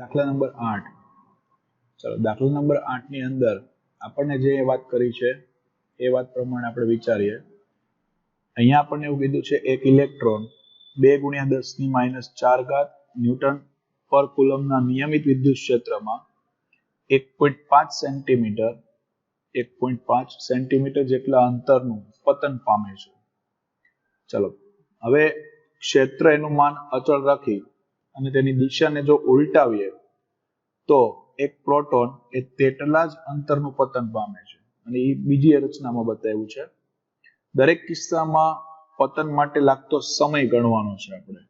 દાખલા નંબર 8. ચલો દાખલા નંબર 8 ની અંદર આપણને જે વાત કરી છે એ વાત પ્રમાણે આપણે વિચારીએ. અહીંયા આપણને એવું કીધું છે એક ઇલેક્ટ્રોન 2 × 10⁻⁴ ન્યૂટન પર કુલમના નિયમિત વિદ્યુત ક્ષેત્રમાં 1.5 સેન્ટીમીટર 1.5 સેન્ટીમીટર જેટલા અંતરનું પતન પામે છે. ચલો હવે ક્ષેત્ર એનું માન અચળ રાખી અને તેની દિશાને જો ઉલટાવીએ તો એક પ્રોટોન એ તેટલા જ અંતરનું પતન પામે છે અને એ બીજી રચનામાં બતાવ્યું છે. દરેક કિસ્સામાં પતન માટે લાગતો સમય ગણવાનો છે આપણે,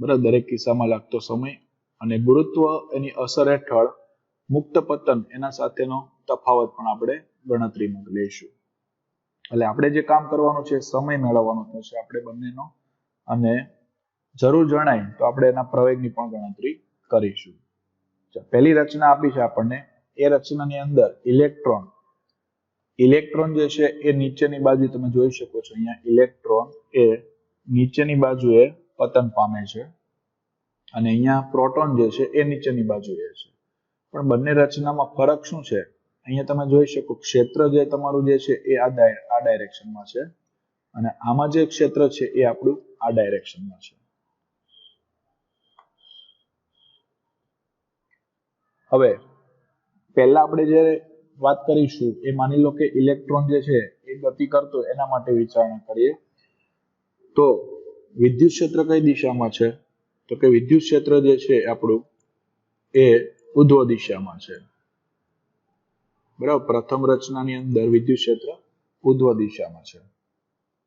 બરાબર. દરેક કિસ્સામાં લાગતો સમય અને ગુરુત્વ એની અસર હેઠળ મુક્ત પતન એના સાથેનો તફાવત પણ આપણે ગણતરીમાં લઈશું. એટલે આપણે જે કામ કરવાનું છે સમય મેળવવાનો થશે આપણે બંનેનો, અને જરૂર જણાય તો આપણે એના પ્રવેગની પણ ગણતરી કરીશું. પહેલી રચના આપી છે આપણને. એ રચનાની અંદર ઇલેક્ટ્રોન જે છે એ નીચેની બાજુ તમે જોઈ શકો છો. અહીંયા ઇલેક્ટ્રોન એ નીચેની બાજુએ પતન પામે છે અને અહીંયા પ્રોટોન જે છે એ નીચેની બાજુએ છે. પણ બંને રચનામાં ફરક શું છે? અહીંયા તમે જોઈ શકો ક્ષેત્ર જે તમારું જે છે એ આ ડાયરેક્શનમાં છે અને આમાં જે ક્ષેત્ર છે એ આપણું આ ડાયરેક્શનમાં છે. હવે પહેલા આપણે જે વાત કરીશું એ માની લો કે ઇલેક્ટ્રોન જે છે એ ગતિ કરતો એના માટે વિચારણા કરીએ. તો વિદ્યુત ક્ષેત્ર કઈ દિશામાં છે? તો કે વિદ્યુત ક્ષેત્ર જે છે આપણું એ ઉધ્વ દિશામાં છે, બરાબર. પ્રથમ રચનાની અંદર વિદ્યુત ક્ષેત્ર ઉધ્વ દિશામાં છે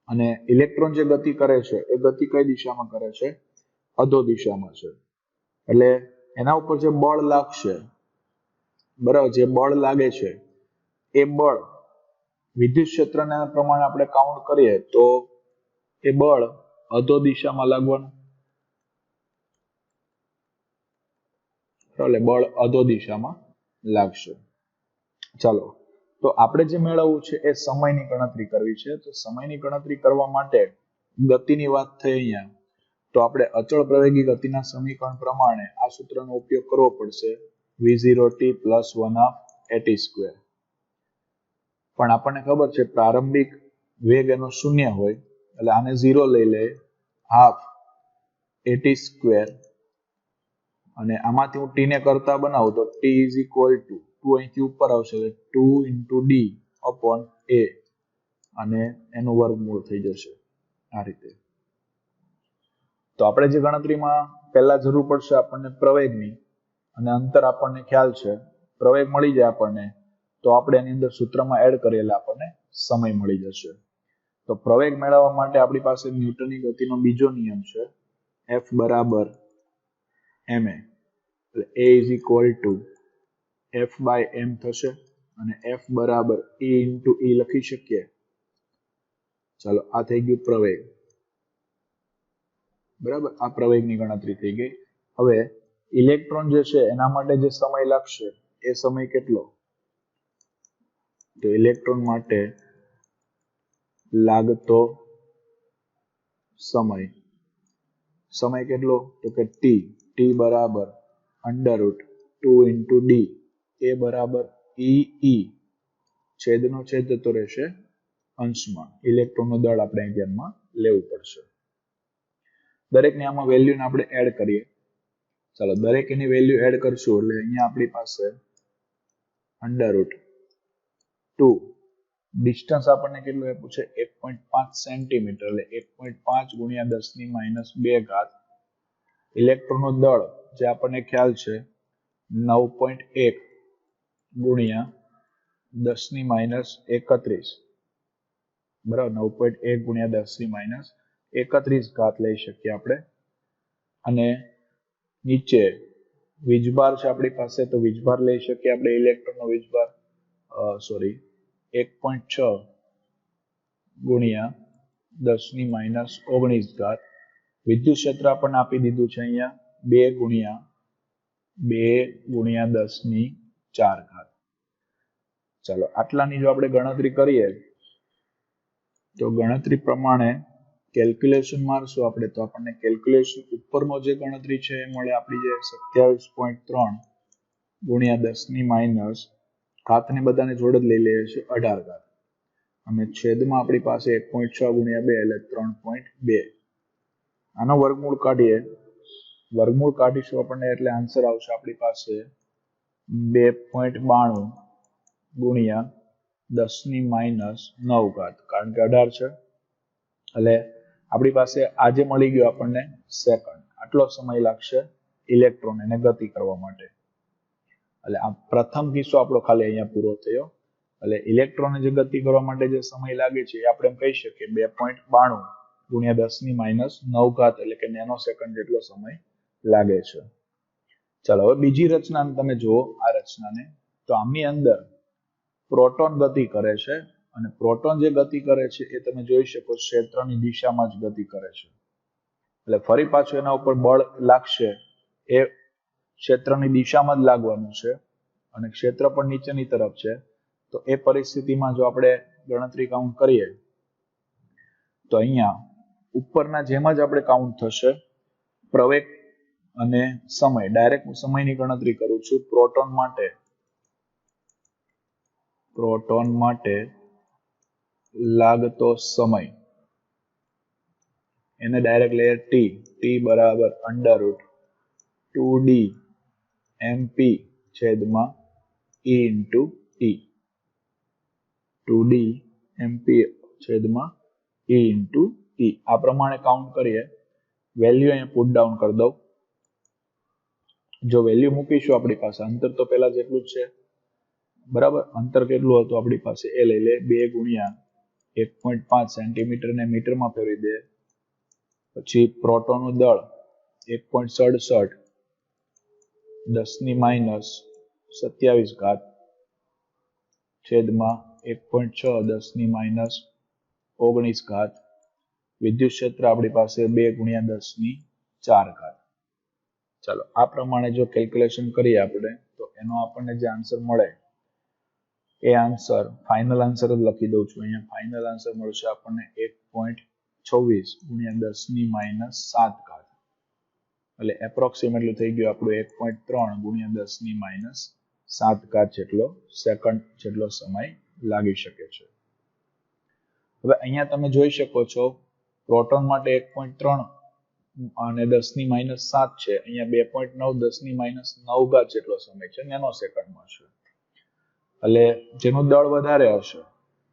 અને ઇલેક્ટ્રોન જે ગતિ કરે છે એ ગતિ કઈ દિશામાં કરે છે? અધો દિશામાં છે. એટલે એના ઉપર જે બળ લાગશે, બરાબર, જે બળ લાગે છે એ બળ વિદ્યુત ક્ષેત્રના પ્રમાણે આપણે કાઉન્ટ કરીએ તો એ બળ અધો દિશામાં લાગવાનું. એટલે બળ અધો દિશામાં લાગશે. ચાલો, તો આપણે જે મેળવવું છે એ સમયની ગણતરી કરવી છે. તો સમયની ગણતરી કરવા માટે ગતિની વાત થઈ અહીંયા, તો આપણે અચળ પ્રવેગી ગતિના સમીકરણ પ્રમાણે આ સૂત્રનો ઉપયોગ કરવો પડશે, v0t + 1/at². પણ આપણને ખબર છે પ્રારંભિક વેગ એનો 0 હોય એટલે આને 0 લઈ લે, 1/at², અને આમાંથી હું t ને કરતા બનાવું તો t = 2 અહીંથી ઉપર આવશે એટલે 2 × d/a અને એનું વર્ગમૂળ થઈ જશે આ રીતે. તો આપણે જે ગણતરીમાં પહેલા જરૂર પડશે આપણને પ્રવેગની, અને અંતર આપણને ખ્યાલ છે, પ્રવેગ મળી જાય આપણને તો આપણે એની અંદર સૂત્રમાં એડ કરેલા આપણને સમય મળી જશે. તો પ્રવેગ મેળવવા માટે આપણી પાસે ન્યૂટનની ગતિનો બીજો નિયમ છે, F = ma. એટલે a = F/m થશે અને F = E × E લખી શકીએ. ચાલો, આ થઈ ગયું પ્રવેગ, બરાબર. આ પ્રવેગની ગણતરી થઈ ગઈ. હવે ઇલેક્ટ્રોન જે છે એના માટે જે સમય લાગશે એ સમય કેટલો? તો ઇલેક્ટ્રોન માટે લાગતો સમય કેટલો? તો કે t = √2 × d, a = E. છેદનો છેદ જતો રહેશે અંશમાં. ઇલેક્ટ્રોનનું દળ આપણે ધ્યાનમાં લેવું પડશે. દરેકની આમાં વેલ્યુને આપણે એડ કરીએ. ચાલો, દરેક એની વેલ્યુ એડ કરશું એટલે અહીંયા આપણી પાસે √2, ડિસ્ટન્સ આપણને કેટલું આપ્યું છે? 1.5 સેન્ટીમીટર, એટલે 1.5 × 10⁻². ઇલેક્ટ્રોનનું દળ જે આપણને ખ્યાલ છે 9.1 × 10⁻31, બરાબર. 9.1 × 10⁻31 લઈ શકીએ આપણે. અને નીચે વીજભાર છે આપણી પાસે, તો વીજભાર લઈ શકીએ આપણે. ઇલેક્ટ્રોનનો વીજભાર 1.6 × 10⁻19. વિદ્યુત ક્ષેત્ર આપણને આપી દીધું છે અહીંયા 2 × 10⁻⁴. ચાલો, આટલાની જો આપણે ગણતરી કરીએ તો ગણતરી પ્રમાણે કેલ્ક્યુલેશન મારશું આપણે તો આપણને કેલ્ક્યુલેશન ઉપરનો જે ગણતરી છે એ મળે આપણી જે 27.3 ગુણ્યા 10 ની માઇનસ ઘાતને બધાને જોડે જ લઈ લઈએ છીએ 18 ઘાત અને છેદમાં આપણી પાસે 1.6 ગુણ્યા 2 એટલે 3.2 આનો વર્ગમૂળ કાઢીએ વર્ગમૂળ કાઢીશું આપણને એટલે આન્સર આવશે આપણી પાસે 2.92 ગુણ્યા 10 ની માઇનસ 9 ઘાત કારણ કે 18 છે એટલે આપણી પાસે આજે મળી ગયો આપણને સેકન્ડ આટલો સમય લાગશે ઇલેક્ટ્રોન એને ગતિ કરવા માટે એટલે આ પ્રથમ કિસ્સો આપણો ખાલી અહીંયા પૂરો થયો એટલે ઇલેક્ટ્રોન જે ગતિ કરવા માટે જે સમય લાગે છે એ આપણે કહી શકીએ 2.92 ગુણ્યા 10 ની માઇનસ 9 ઘાત એટલે કે નેનો સેકન્ડ જેટલો સમય લાગે છે ચાલો હવે બીજી રચનાને તમે જુઓ આ રચનાને તો આમની અંદર પ્રોટોન ગતિ કરે છે અને પ્રોટોન જે ગતિ કરે છે એ તમે જોઈ શકો ક્ષેત્રની દિશામાં જ ગતિ કરે છે એટલે ફરી પાછું એના ઉપર બળ લાગશે એ ક્ષેત્રની દિશામાં જ લાગવાનું છે અને ક્ષેત્ર પણ નીચેની તરફ છે તો એ પરિસ્થિતિમાં જો આપણે ગણતરી કાઉન્ટ કરીએ તો અહીંયા ઉપરના જેમ જ આપણે કાઉન્ટ થશે પ્રવેગ અને સમય ડાયરેક્ટ હું સમયની ગણતરી કરું છું પ્રોટોન માટે લાગતો સમય એને ડાયરેક્ટ લઈએ t બરાબર √2d mp છેદમાં e into t 2d mp છેદમાં e into t આ પ્રમાણે કાઉન્ટ કરીએ વેલ્યુ અહીંયા પુટ ડાઉન કરી દઉં જો વેલ્યુ મૂકીશું આપણી પાસે અંતર તો પહેલા જેટલું જ છે બરાબર અંતર કેટલું હતું આપણી પાસે એ લઈ લે 2 ગુણ્યા 1.5 સેન્ટીમીટર ને મીટરમાં ફેરવી દે પછી પ્રોટોનનું દળ 1.67 10 ની માઇનસ 27 ઘાત છેદમાં 1.6 10 ની માઇનસ 19 ઘાત વિદ્યુત ક્ષેત્ર આપણી પાસે 2 ગુણ્યા 10 ની 4 ઘાત ચાલો આ પ્રમાણે જો કેલ્ક્યુલેશન કરીએ આપણે તો એનો આપણને જે આન્સર મળે એ આન્સર ફાઇનલ આન્સર જ લખી દઉં છું અહીંયા ફાઇનલ આન્સર મળશે આપણને 1.26 ગુણ્યા 10 ની માઇનસ 7 ઘાત એટલે એપ્રોક્સિમેટલી થઈ ગયું આપણું 1.3 ગુણ્યા 10 ની માઇનસ 7 ઘાત જેટલો સેકન્ડ જેટલો સમય લાગી શકે છે હવે અહીંયા તમે જોઈ શકો છો પ્રોટોન માટે 1.3 અને 10 ની માઇનસ 7 છે અહીંયા 2.9 10 ની માઇનસ 9 ઘાત જેટલો સમય છે નેનો સેકન્ડમાં છે એટલે જેનું દળ વધારે હશે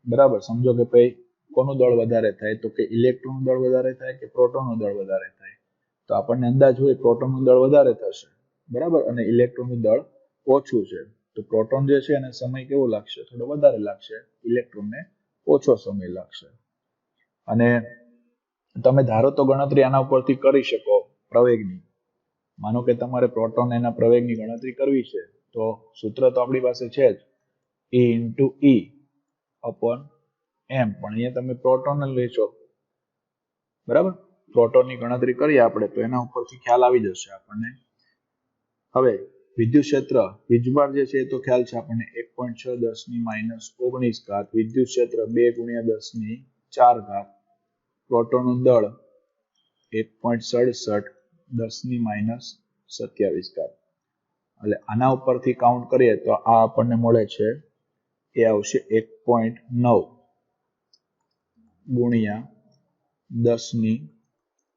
બરાબર સમજો કે ભાઈ કોનું દળ વધારે થાય તો કે ઇલેક્ટ્રોનનું દળ વધારે થાય કે પ્રોટોનનું દળ વધારે થાય તો આપણને અંદાજ હોય પ્રોટોનનું દળ વધારે થશે બરાબર અને ઇલેક્ટ્રોનનું દળ ઓછું છે તો પ્રોટોન જે છે એને સમય કેવો લાગશે થોડો વધારે લાગશે ઇલેક્ટ્રોનને ઓછો સમય લાગશે અને તમે ધારો તો ગણતરી આના ઉપરથી કરી શકો પ્રવેગની માનો કે તમારે પ્રોટોન એના પ્રવેગની ગણતરી કરવી છે તો સૂત્ર તો આપણી પાસે છે જ E into E upon m પણ અહીંયા તમે પ્રોટોન લેશો બરાબર પ્રોટોનની ગણતરી કરીએ આપણે તો એના ઉપરથી ખ્યાલ આવી જશે આપણને હવે વિદ્યુત ક્ષેત્ર વીજભાર જે છે એ તો ખ્યાલ છે આપણને 1.6 10 ની માઇનસ 19 ઘાત વિદ્યુત ક્ષેત્ર 2 ગુણ્યા 10 ની 4 ઘાત પ્રોટોનનું દળ 1.67 10 ની માઇનસ 27 ઘાત એટલે આના ઉપરથી કાઉન્ટ કરીએ તો આ આપણને મળે છે એ આવશે 1.9 ગુણ્યા 10 ની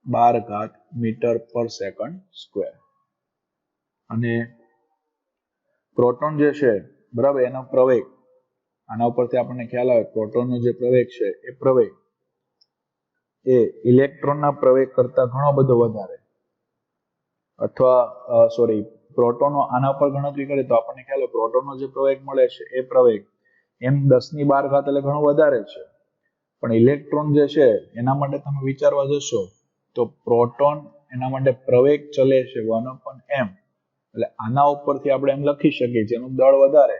12 ઘાત મીટર પર સેકન્ડ સ્ક્વેર અને પ્રોટોન જે છે બરાબર એનો પ્રવેગ આના ઉપરથી આપણને ખ્યાલ આવે પ્રોટોનનો જે પ્રવેગ છે એ પ્રવેગ એ ઇલેક્ટ્રોનના પ્રવેગ કરતા ઘણો બધો વધારે અથવા પ્રોટોનનો આના પર ગણતરી કરીએ તો આપણને ખ્યાલ આવે પ્રોટોનનો જે પ્રવેગ મળે છે એ પ્રવેગ એમ 10 ની 12 ઘાત એટલે ઘણો વધારે છે પણ ઇલેક્ટ્રોન જે છે એના માટે તમે વિચારવા જશો તો પ્રોટોન એના માટે પ્રવેગ ચલે છે 1/m એટલે આના ઉપરથી આપણે એમ લખી શકીએ જેનું દળ વધારે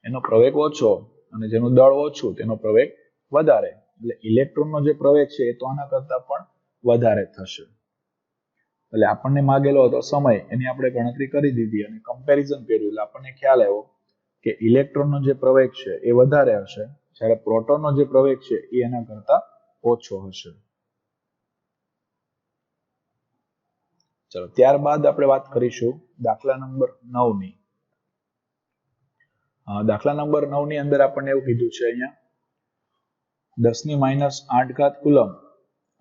એનો પ્રવેગ ઓછો અને જેનું દળ ઓછું તેનો પ્રવેગ વધારે એટલે ઇલેક્ટ્રોનનો જે પ્રવેગ છે એ તો આના કરતા પણ વધારે થશે એટલે આપણને માંગેલો હતો સમય એની આપણે ગણતરી કરી દીધી અને કમ્પેરિઝન કર્યું એટલે આપણને ખ્યાલ આવ્યો કે ઇલેક્ટ્રોનનો જે પ્રવેગ છે એ વધારે હશે જ્યારે પ્રોટોનનો જે પ્રવેગ છે એ એના કરતા ઓછો હશે ચલો ત્યારબાદ આપણે વાત કરીશું દાખલા નંબર 9 ની. દાખલા નંબર 9 ની અંદર આપણને એવું કીધું છે અહીંયા 10⁻8 કુલમ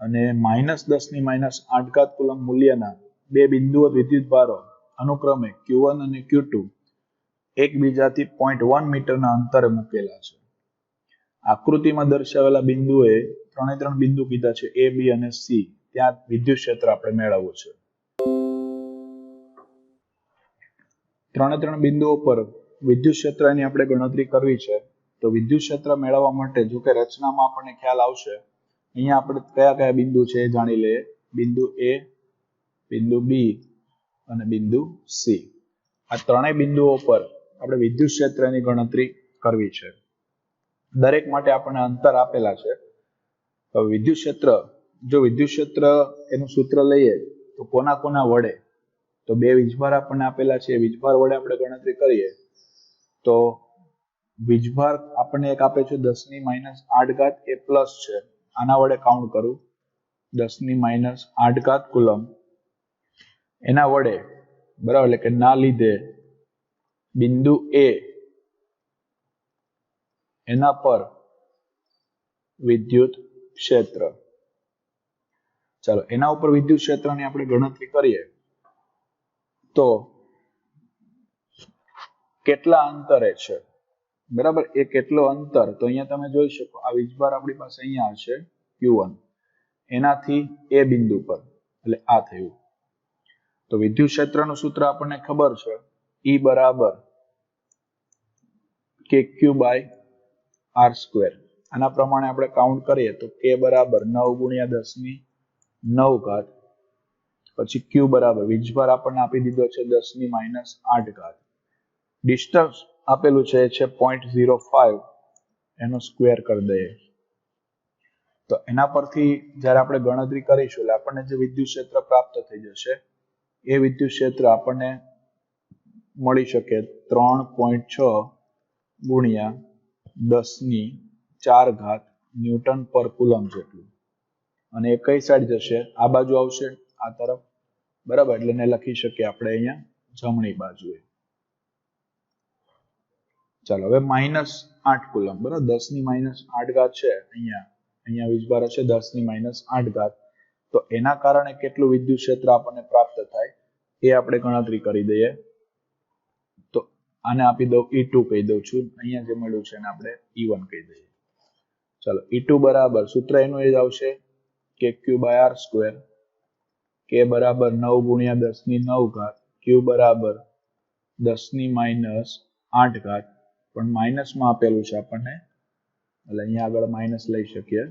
અને -10⁻8 કુલમ મૂલ્યના બે બિંદુઓ વિદ્યુતભારો અનુક્રમે Q1 અને Q2 એકબીજાથી 0.1 મીટરના અંતરે મૂકેલા છે. આકૃતિમાં દર્શાવેલા બિંદુએ ત્રણ બિંદુ કીધા છે A, B અને C. ત્યાં વિદ્યુત ક્ષેત્ર આપણે મેળવવું છે. ત્રણ બિંદુઓ પર વિદ્યુત ક્ષેત્રની આપણે ગણતરી કરવી છે. તો વિદ્યુત ક્ષેત્ર મેળવવા માટે જો કે રચનામાં આપણને ખ્યાલ આવશે. અહીંયા આપણે કયા બિંદુ છે એ જાણી લઈએ. બિંદુ A, બિંદુ B અને બિંદુ C. આ ત્રણેય બિંદુઓ પર આપણે વિદ્યુત ક્ષેત્રની ગણતરી કરવી છે. દરેક માટે આપણને અંતર આપેલા છે. તો વિદ્યુત ક્ષેત્ર એનું સૂત્ર લઈએ તો કોના વડે? તો બે વીજભાર આપણને આપેલા છે. વીજભાર વડે આપણે ગણતરી કરીએ તો વીજભાર આપણને એક આપે છે 10⁻8 એ પ્લસ છે. આના વડે કાઉન્ટ કરું 10⁻8 કુલમ એના વડે બરાબર, એટલે કે ના લીધે બિંદુ A એના પર વિદ્યુત ક્ષેત્ર. ચાલો એના ઉપર વિદ્યુત ક્ષેત્રની આપણે ગણતરી કરીએ તો કેટલા અંતરે છે બરાબર, એ કેટલો અંતર? તો અહીંયા તમે જોઈ શકો આ વીજભાર આપણી પાસે અહીંયા હશે Q1 એનાથી A બિંદુ પર, એટલે આ થયું. તો વિદ્યુત ક્ષેત્રનું સૂત્ર આપણને ખબર છે E બરાબર KQ/R². આના પ્રમાણે આપણે કાઉન્ટ કરીએ તો K બરાબર 9 × 10⁹ પછી Q બરાબર વીજભાર આપણને આપી દીધો છે 10⁻8. ડિસ્ટન્સ આપેલું છે 0.05 એનો સ્ક્વેર કરી દઈએ. તો એના પરથી જ્યારે આપણે ગણતરી કરીશું એટલે આપણને જે વિદ્યુત ક્ષેત્ર પ્રાપ્ત થઈ જશે એ વિદ્યુત ક્ષેત્ર આપણને મળી શકે 3.6 × 10⁴ ન્યૂટન પર કુલમ જેટલું. અને એ કઈ સાઈડ જશે? આ બાજુ આવશે, આ તરફ બરાબર, એટલે એને લખી શકીએ આપણે અહીંયા જમણી બાજુએ. ચાલો હવે -8 કુલમ બરાબર, 10⁻8 છે. અહીંયા વીજભાર હશે 10⁻8. તો એના કારણે કેટલું વિદ્યુત ક્ષેત્ર આપણને પ્રાપ્ત થાય એ આપણે ગણતરી કરી દઈએ. તો આને આપી દઉં E2 કહી દઉં છું. અહીંયા જે મળ્યું છે એને આપણે E1 કહી દઈએ. ચાલો E2 બરાબર સૂત્ર એનું એ જ આવશે KQ/R². K બરાબર 9 × 10⁹ Q બરાબર 10⁻8 પણ માઇનસમાં આપેલું છે આપણને, એટલે અહીંયા આગળ માઇનસ લઈ શકીએ.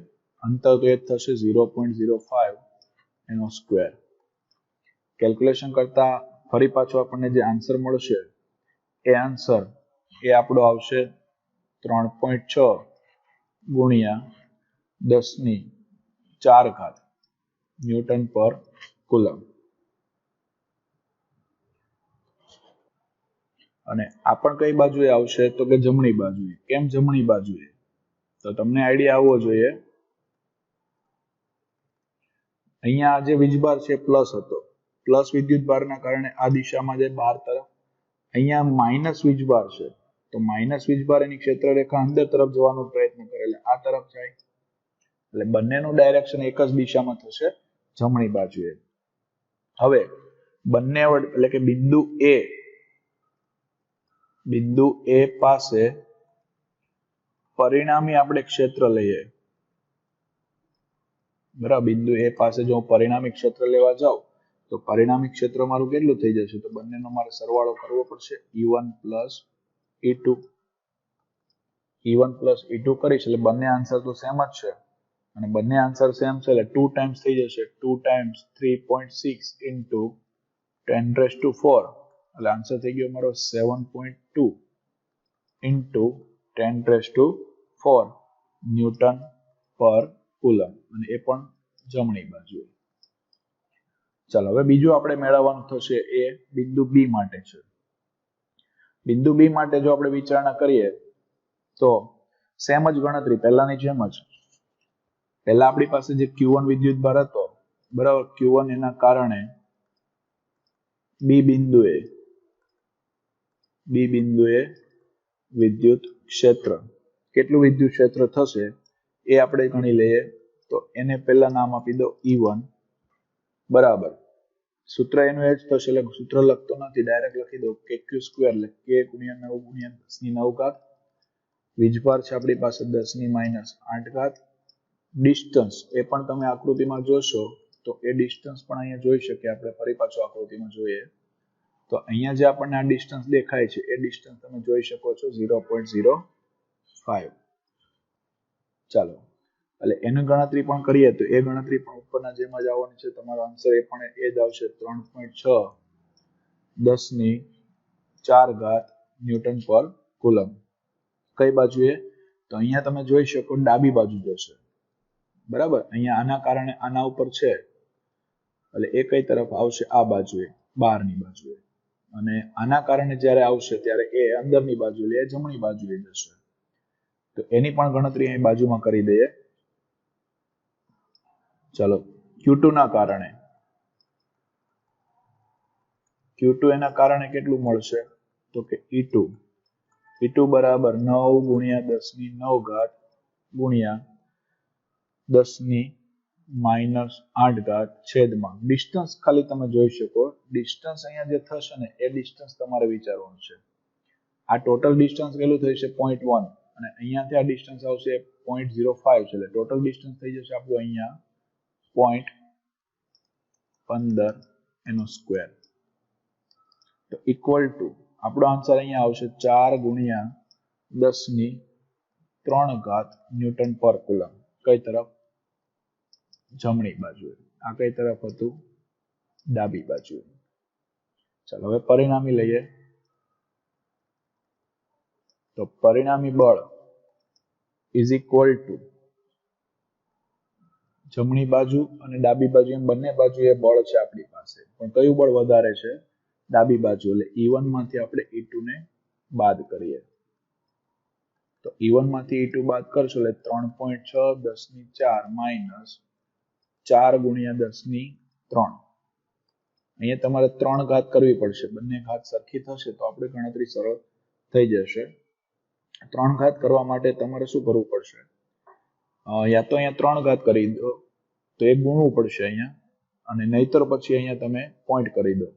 અંતર તો એ જ થશે 0.05 એનો સ્ક્વેર. કેલ્ક્યુલેશન કરતા ફરી પાછો આપણને જે આન્સર મળશે એ આન્સર એ આપણો આવશે 3.6 × 10⁴ ન્યૂટન પર કુલમ. અને આ પણ કઈ બાજુએ આવશે? તો કે જમણી બાજુએ. કેમ જમણી બાજુએ? તો તમને આઈડિયા આવવો જોઈએ. અહીંયા જે વીજભાર છે પ્લસ હતો, પ્લસ વિદ્યુત ભારના કારણે આ દિશામાં જે બહાર તરફ, અહીંયા માઇનસ વીજભાર છે તો માઇનસ વીજભાર એની ક્ષેત્રરેખા અંદર તરફ જવાનો પ્રયત્ન કરે એટલે આ તરફ જાય, એટલે બંનેનું ડાયરેક્શન એક જ દિશામાં થશે, જમણી બાજુએ. હવે બંને એટલે કે બિંદુ A પાસે પરિણામી આપણે ક્ષેત્ર લઈએ બરાબર. બિંદુ A પાસે જો પરિણામી ક્ષેત્ર લેવા જાઉં તો પરિણામી ક્ષેત્ર મારું કેટલું થઈ જશે? તો બંનેનો મારે સરવાળો કરવો પડશે, E1 + E2. E1 + E2 કરીશ એટલે બંને આન્સર તો સેમ જ છે, અને બંને આન્સર સેમ છે એટલે 2 ટાઈમ્સ થઈ જશે. 2 × 3.6 × 10⁴, એટલે આન્સર થઈ ગયો મારો 7.2 × 10⁴ ન્યૂટન પર કુલમ, અને એ પણ જમણી બાજુએ. ચાલો હવે બીજું આપણે મેળવવાનું થશે એ બિંદુ B માટે છે. બિંદુ B માટે જો આપણે વિચારણા કરીએ તો સેમ જ ગણતરી પહેલાની જેમ જ. પહેલા આપણી પાસે જે Q1 વિદ્યુતભાર હતો બરાબર, Q1 એના કારણે બી બિંદુએ વિદ્યુત ક્ષેત્ર કેટલું વિદ્યુત ક્ષેત્ર થશે એ આપણે ગણી લઈએ. તો એને પહેલા નામ આપી દો E1 બરાબર સૂત્ર એનું એ જ થશે એટલે સૂત્ર લખતો નથી ડાયરેક્ટ લખી દો kq² એટલે k × 9 × 10⁹ વીજભાર છે આપણી પાસે 10⁻⁸. ડિસ્ટન્સ એ પણ તમે આકૃતિમાં જોશો તો એ ડિસ્ટન્સ પણ અહીંયા જોઈ શકીએ આપણે ફરી પાછો આકૃતિમાં જોઈએ તો અહીંયા જે આપણને આ ડિસ્ટન્સ દેખાય છે એ ડિસ્ટન્સ તમે જોઈ શકો છો 0.05. ચાલો એટલે એની ગણતરી પણ કરીએ તો એ ગણતરી પણ ઉપરના જેમ જ આવવાની છે. તમારો આન્સર એ પણ એ જ આવશે 3.6 10⁴ ન્યૂટન પર કુલમ. કઈ બાજુએ તો અહીંયા તમે જોઈ શકો ડાબી બાજુ જશે બરાબર. અહીંયા આના કારણે આના ઉપર છે એટલે એ કઈ તરફ આવશે આ બાજુએ બહારની બાજુએ અને આના કારણે જ્યારે આવશે ત્યારે એ અંદરની બાજુ એટલે જમણી બાજુએ જશે. તો એની પણ ગણતરી અહીં બાજુમાં કરી દઈએ. ચાલો Q2 ના કારણે Q2 એના કારણે કેટલું મળશે તો કે E2 બરાબર 9 × 10⁹ ગુણ્યા 10⁻⁸ છેદમાં ડિસ્ટન્સ ખાલી તમે જોઈ શકો ડિસ્ટન્સ અહીંયા જે થશે ને એ ડિસ્ટન્સ તમારે વિચારવાનું છે. આ ટોટલ ડિસ્ટન્સ કેટલું થશે 0.1 અને અહીંયાથી આ ડિસ્ટન્સ આવશે 0.05 છે એટલે ટોટલ ડિસ્ટન્સ થઈ જશે આપણું અહીંયા 0.15 એનો સ્ક્વેર. તો ઇક્વલ ટુ આપણો આન્સર અહીંયા આવશે 4 × 10⁻³ ન્યૂટન પર કુલમ. કઈ તરફ જમણી બાજુએ. આ કઈ તરફ હતું ડાબી બાજુએ. ચાલો હવે પરિણામી લઈએ તો પરિણામી બળ ઇઝ ઇક્વલ ટુ જમણી બાજુ અને ડાબી બાજુ એમ બંને બાજુએ બળ છે આપણી પાસે પણ કયું બળ વધારે છે ડાબી બાજુ એટલે E1 માંથી આપણે E2 ને બાદ કરીએ તો E1 માંથી E2 બાદ કરશો એટલે 3.6 10⁴ -4 × 10�3. અહીંયા તમારે 3 ઘાત કરવી પડશે બંને ઘાત સરખી થશે તો આપણી ગણતરી સરળ થઈ જશે. 3 ઘાત કરવા માટે તમારે શું કરવું પડશે યા તો અહીંયા 3 ઘાત કરી દો તો એ ગુણવું પડશે અહીંયા અને નહીતર પછી અહીંયા તમે પોઈન્ટ કરી દો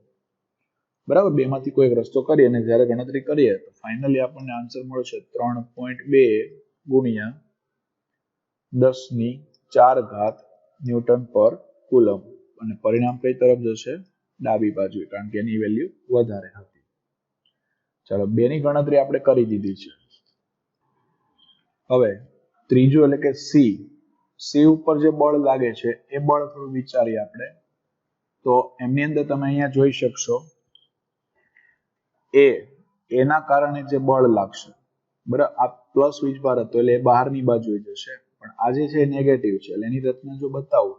બરાબર. બેમાંથી કોઈ એક રસ્તો કરી અને જ્યારે ગણતરી કરીએ તો ફાઇનલી આપણને આન્સર મળશે 3.2 × 10⁴ ન્યૂટન પર કુલમ અને પરિણામ કઈ તરફ જશે ડાબી બાજુ કારણ કે એની વેલ્યુ વધારે હતી. ચાલો બેની ગણતરી આપણે કરી દીધી છે. હવે ત્રીજું એટલે કે સી ઉપર જે બળ લાગે છે એ બળ થોડું વિચારીએ આપણે તો એમની અંદર તમે અહીંયા જોઈ શકશો એના કારણે જે બળ લાગશે બરાબર. આ પ્લસ વીજભાર હતો એટલે એ બહારની બાજુએ જશે પણ આ જે છે નેગેટિવ છે એટલે એની રચના જો બતાવું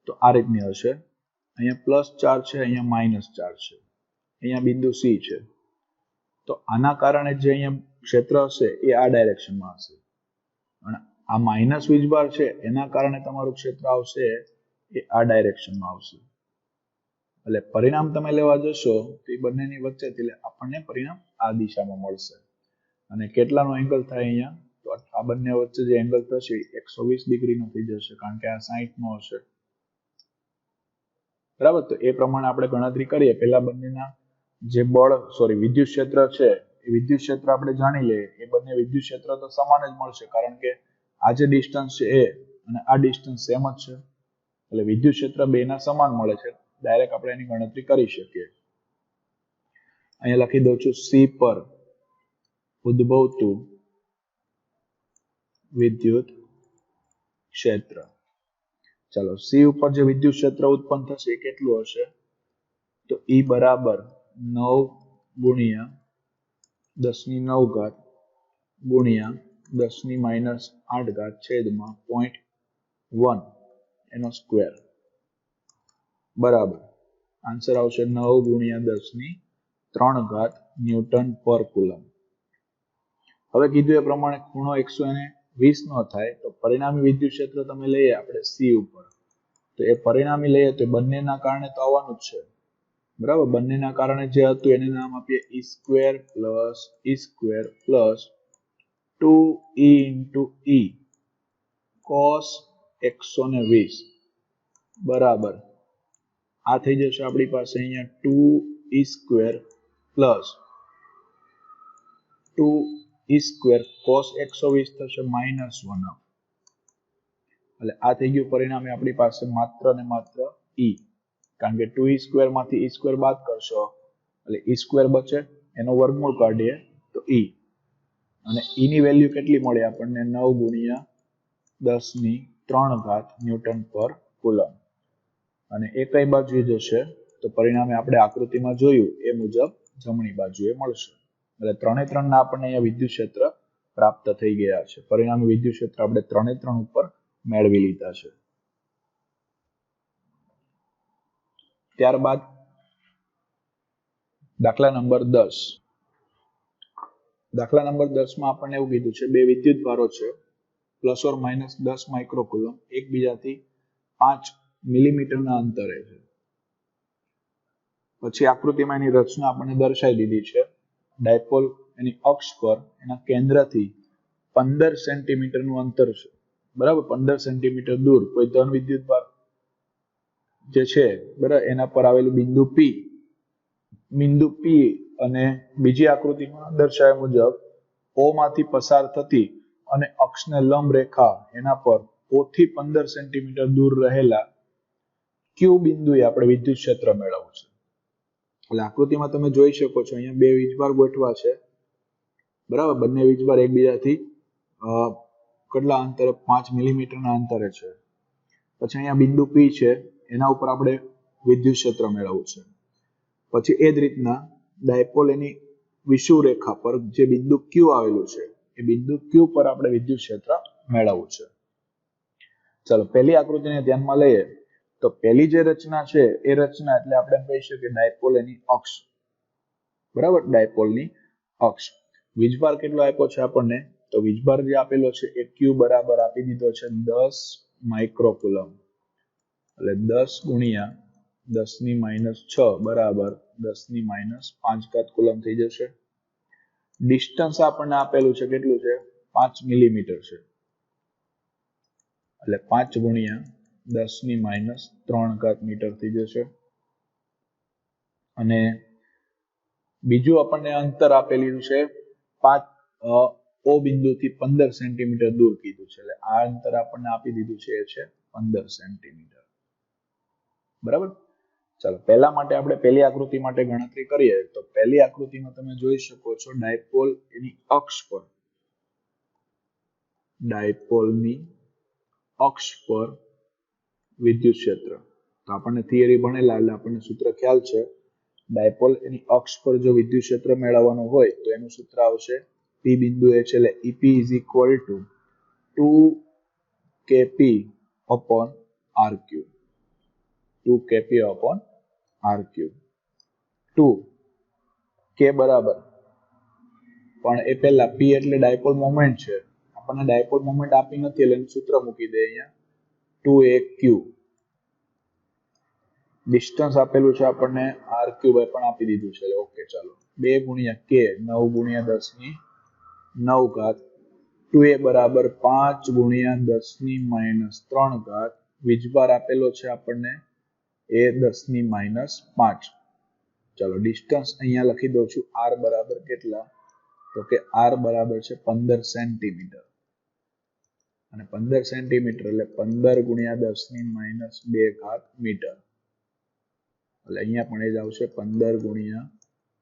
તો આ રીતની હશે. અહીંયા પ્લસ ચાર્જ છે અહીંયા માઇનસ ચાર્જ છે અહીંયા બિંદુ સી છે તો આના કારણે જે અહીંયા ક્ષેત્ર હશે એ આ ડાયરેક્શનમાં હશે અને આ માઇનસ વીજભાર છે એના કારણે તમારું ક્ષેત્ર આવશે એ આ ડાયરેક્શનમાં આવશે એટલે પરિણામ તમે લેવા જશો તો એ બંનેની વચ્ચે એટલે આપણને પરિણામ આ દિશામાં મળશે અને કેટલાનો એંગલ થાય અહીંયા તો આ બંને વચ્ચે જે એંગલ થશે 120 ડિગ્રીનો થઈ જશે કારણ કે આ 60 નો હશે બરાબર. તો એ પ્રમાણે આપણે ગણતરી કરીએ પહેલા બંનેના જે વિદ્યુત ક્ષેત્ર છે એ વિદ્યુત ક્ષેત્ર આપણે જાણી લઈએ એ બંને વિદ્યુત ક્ષેત્ર તો સમાન જ મળશે કારણ કે આ જે ડિસ્ટન્સ છે એ અને આ ડિસ્ટન્સ સેમ જ છે એટલે વિદ્યુત ક્ષેત્ર બેના સમાન મળે છે ડાયરેક્ટ આપણે એની ગણતરી કરી શકીએ. અહીંયા લખી દઉં છું સી પર ઉદ્ભવતું વિદ્યુત ક્ષેત્ર. ચાલો સી ઉપર જે વિદ્યુત ક્ષેત્ર ઉત્પન્ન થશે એ કેટલું હશે તો E બરાબર 9 × 10⁹ ગુણ્યા 10⁻⁸ છેદમાં 0.1 એનો સ્ક્વેર બરાબર. આન્સર આવશે 9 × 10⁵ ન્યૂટન પર કુલમ. હવે કીધું એ પ્રમાણે ખૂણો 120 નો થાય તો પરિણામી વિદ્યુત ક્ષેત્ર તમે લઈએ આપણે સી ઉપર તો એ પરિણામી લઈએ તો બંનેના કારણે તો આવવાનું જ છે બરાબર, બંનેના કારણે જે હતું એને નામ આપીએ e square plus 2e into e cos 120 બરાબર આ થઈ જશે આપણી પાસે અહીંયા 2e square plus 2e square cos 120 થશે -1 એટલે આ થઈ ગયું પરિણામે આપણી પાસે માત્ર ને માત્ર e, કારણ કે 2e સ્ક્વેર માંથી e સ્ક્વેર બાદ કરશો એટલે e સ્ક્વેર બચે, એનો વર્ગમૂળ કાઢીએ તો e, અને e ની વેલ્યુ કેટલી મળે આપણને 9 ગુણ્યા 10 ની 3 ઘાત ન્યૂટન પર કુલમ, અને એ કઈ બાજુએ જશે તો પરિણામે આપણે આકૃતિમાં જોયું એ મુજબ જમણી બાજુએ મળશે, એટલે 3 3 ના આપણને અહીંયા વિદ્યુત ક્ષેત્ર પ્રાપ્ત થઈ ગયા છે. પરિણામે વિદ્યુત ક્ષેત્ર આપણે 3 3 ઉપર મેળવી લીધા છે. ત્યારબાદ દાખલા નંબર 10. દાખલા નંબર 10 માં આપણને એવું કીધું છે બે વિદ્યુત ભારો છે ±10 માઇક્રોકુલમ એકબીજાથી 5 મિલીમીટરના અંતરે છે. પછી આકૃતિમાં એની રચના આપણને દર્શાવી દીધી છે. ડાયપોલ એની અક્ષ પર એના કેન્દ્રથી 15 સેન્ટીમીટરનું અંતર છે, બરાબર, 15 સેન્ટીમીટર દૂર કોઈ ધન વિદ્યુત ભાર જે છે બરાબર એના પર આવેલું બિંદુ P અને બીજી આકૃતિમાં દર્શાવ્યા મુજબ O માંથી પસાર થતી અને અક્ષને લંબ રેખા એના પર O થી 15 સેન્ટીમીટર દૂર રહેલા Q બિંદુએ આપણે વિદ્યુત ક્ષેત્ર મેળવવું છે. એટલે આકૃતિમાં તમે જોઈ શકો છો અહીંયા બે વીજભાર ગોઠવા છે, બરાબર, બંને વીજભાર એકબીજાથી કેટલા અંતરે 5 મિલીમીટરના અંતરે છે. પછી અહીંયા બિંદુ P છે એના ઉપર આપણે વિદ્યુત ક્ષેત્ર મેળવવું છે. પછી એ જ રીતના ડાયપોલ એની વિષુવ રેખા પર જે બિંદુ Q આવેલું છે એ બિંદુ Q પર આપણે વિદ્યુત ક્ષેત્ર મેળવવું છે. ચાલો પહેલી આકૃતિને ધ્યાનમાં લઈએ તો પહેલી જે રચના છે એ રચના એટલે આપણે કહી શકીએ ડાયપોલ એની અક્ષ, બરાબર, ડાયપોલની અક્ષ. વીજભાર કેટલો આપ્યો છે આપણને તો વીજભાર જે આપેલો છે એ Q બરાબર આપી દીધો છે 10 માઇક્રોકુલમ, એટલે 10 ગુણ્યા 10 ની -6 બરાબર 10 ની -5 ઘાત કુલમ થઈ જશે. ડિસ્ટન્સ આપણને આપેલું છે કેટલું છે 5 મિલીમીટર છે, એટલે 5 ગુણ્યા 10 ની -3 ઘાત મીટર થઈ જશે. અને બીજું આપણને અંતર આપેલું છે 5 O બિંદુથી 15 સેન્ટીમીટર દૂર કીધું છે, એટલે આ અંતર આપણને આપી દીધું છે એ છે 15 સેન્ટીમીટર, બરાબર. ચાલો પહેલા માટે આપણે પહેલી આકૃતિ માટે ગણતરી કરીએ તો પહેલી આકૃતિમાં તમે જોઈ શકો છો ડાયપોલ એની અક્ષ પર, ડાયપોલની અક્ષ પર વિદ્યુત ક્ષેત્ર. તો આપણને થિયરી ભણેલા એટલે આપણને સૂત્ર ખ્યાલ છે. ડાયપોલ એની અક્ષ પર જો વિદ્યુત ક્ષેત્ર મેળવવાનું હોય તો એનું સૂત્ર આવશે P બિંદુ એ છે એટલે EP is equal to 2kp upon r3, 2kp upon r3. 2 k બરાબર, પણ એ પહેલા P એટલે ડાયપોલ મોમેન્ટ છે, આપણને ડાયપોલ મોમેન્ટ આપી નથી એટલે એનું સૂત્ર મૂકી દે અહીંયા 2aq. ડિસ્ટન્સ આપેલું છે આપણને r3 પણ આપી દીધું છે, એટલે ઓકે. ચાલો 2 ગુણ્યા k 9 ગુણ્યા 10 ની 9 ઘાત 2a બરાબર 5 ગુણ્યા 10 ની -3 ઘાત. વીજભાર આપેલો છે આપણને એ 10 ની -5. ચાલો ડિસ્ટન્સ અહીંયા લખી દઉં છું r બરાબર કેટલા તો કે r બરાબર છે 15 સેન્ટીમીટર, અને 15 સેન્ટીમીટર એટલે 15 ગુણ્યા 10 ની -2 ઘાત મીટર, એટલે અહીંયા પણ એ જ આવશે 15 ગુણ્યા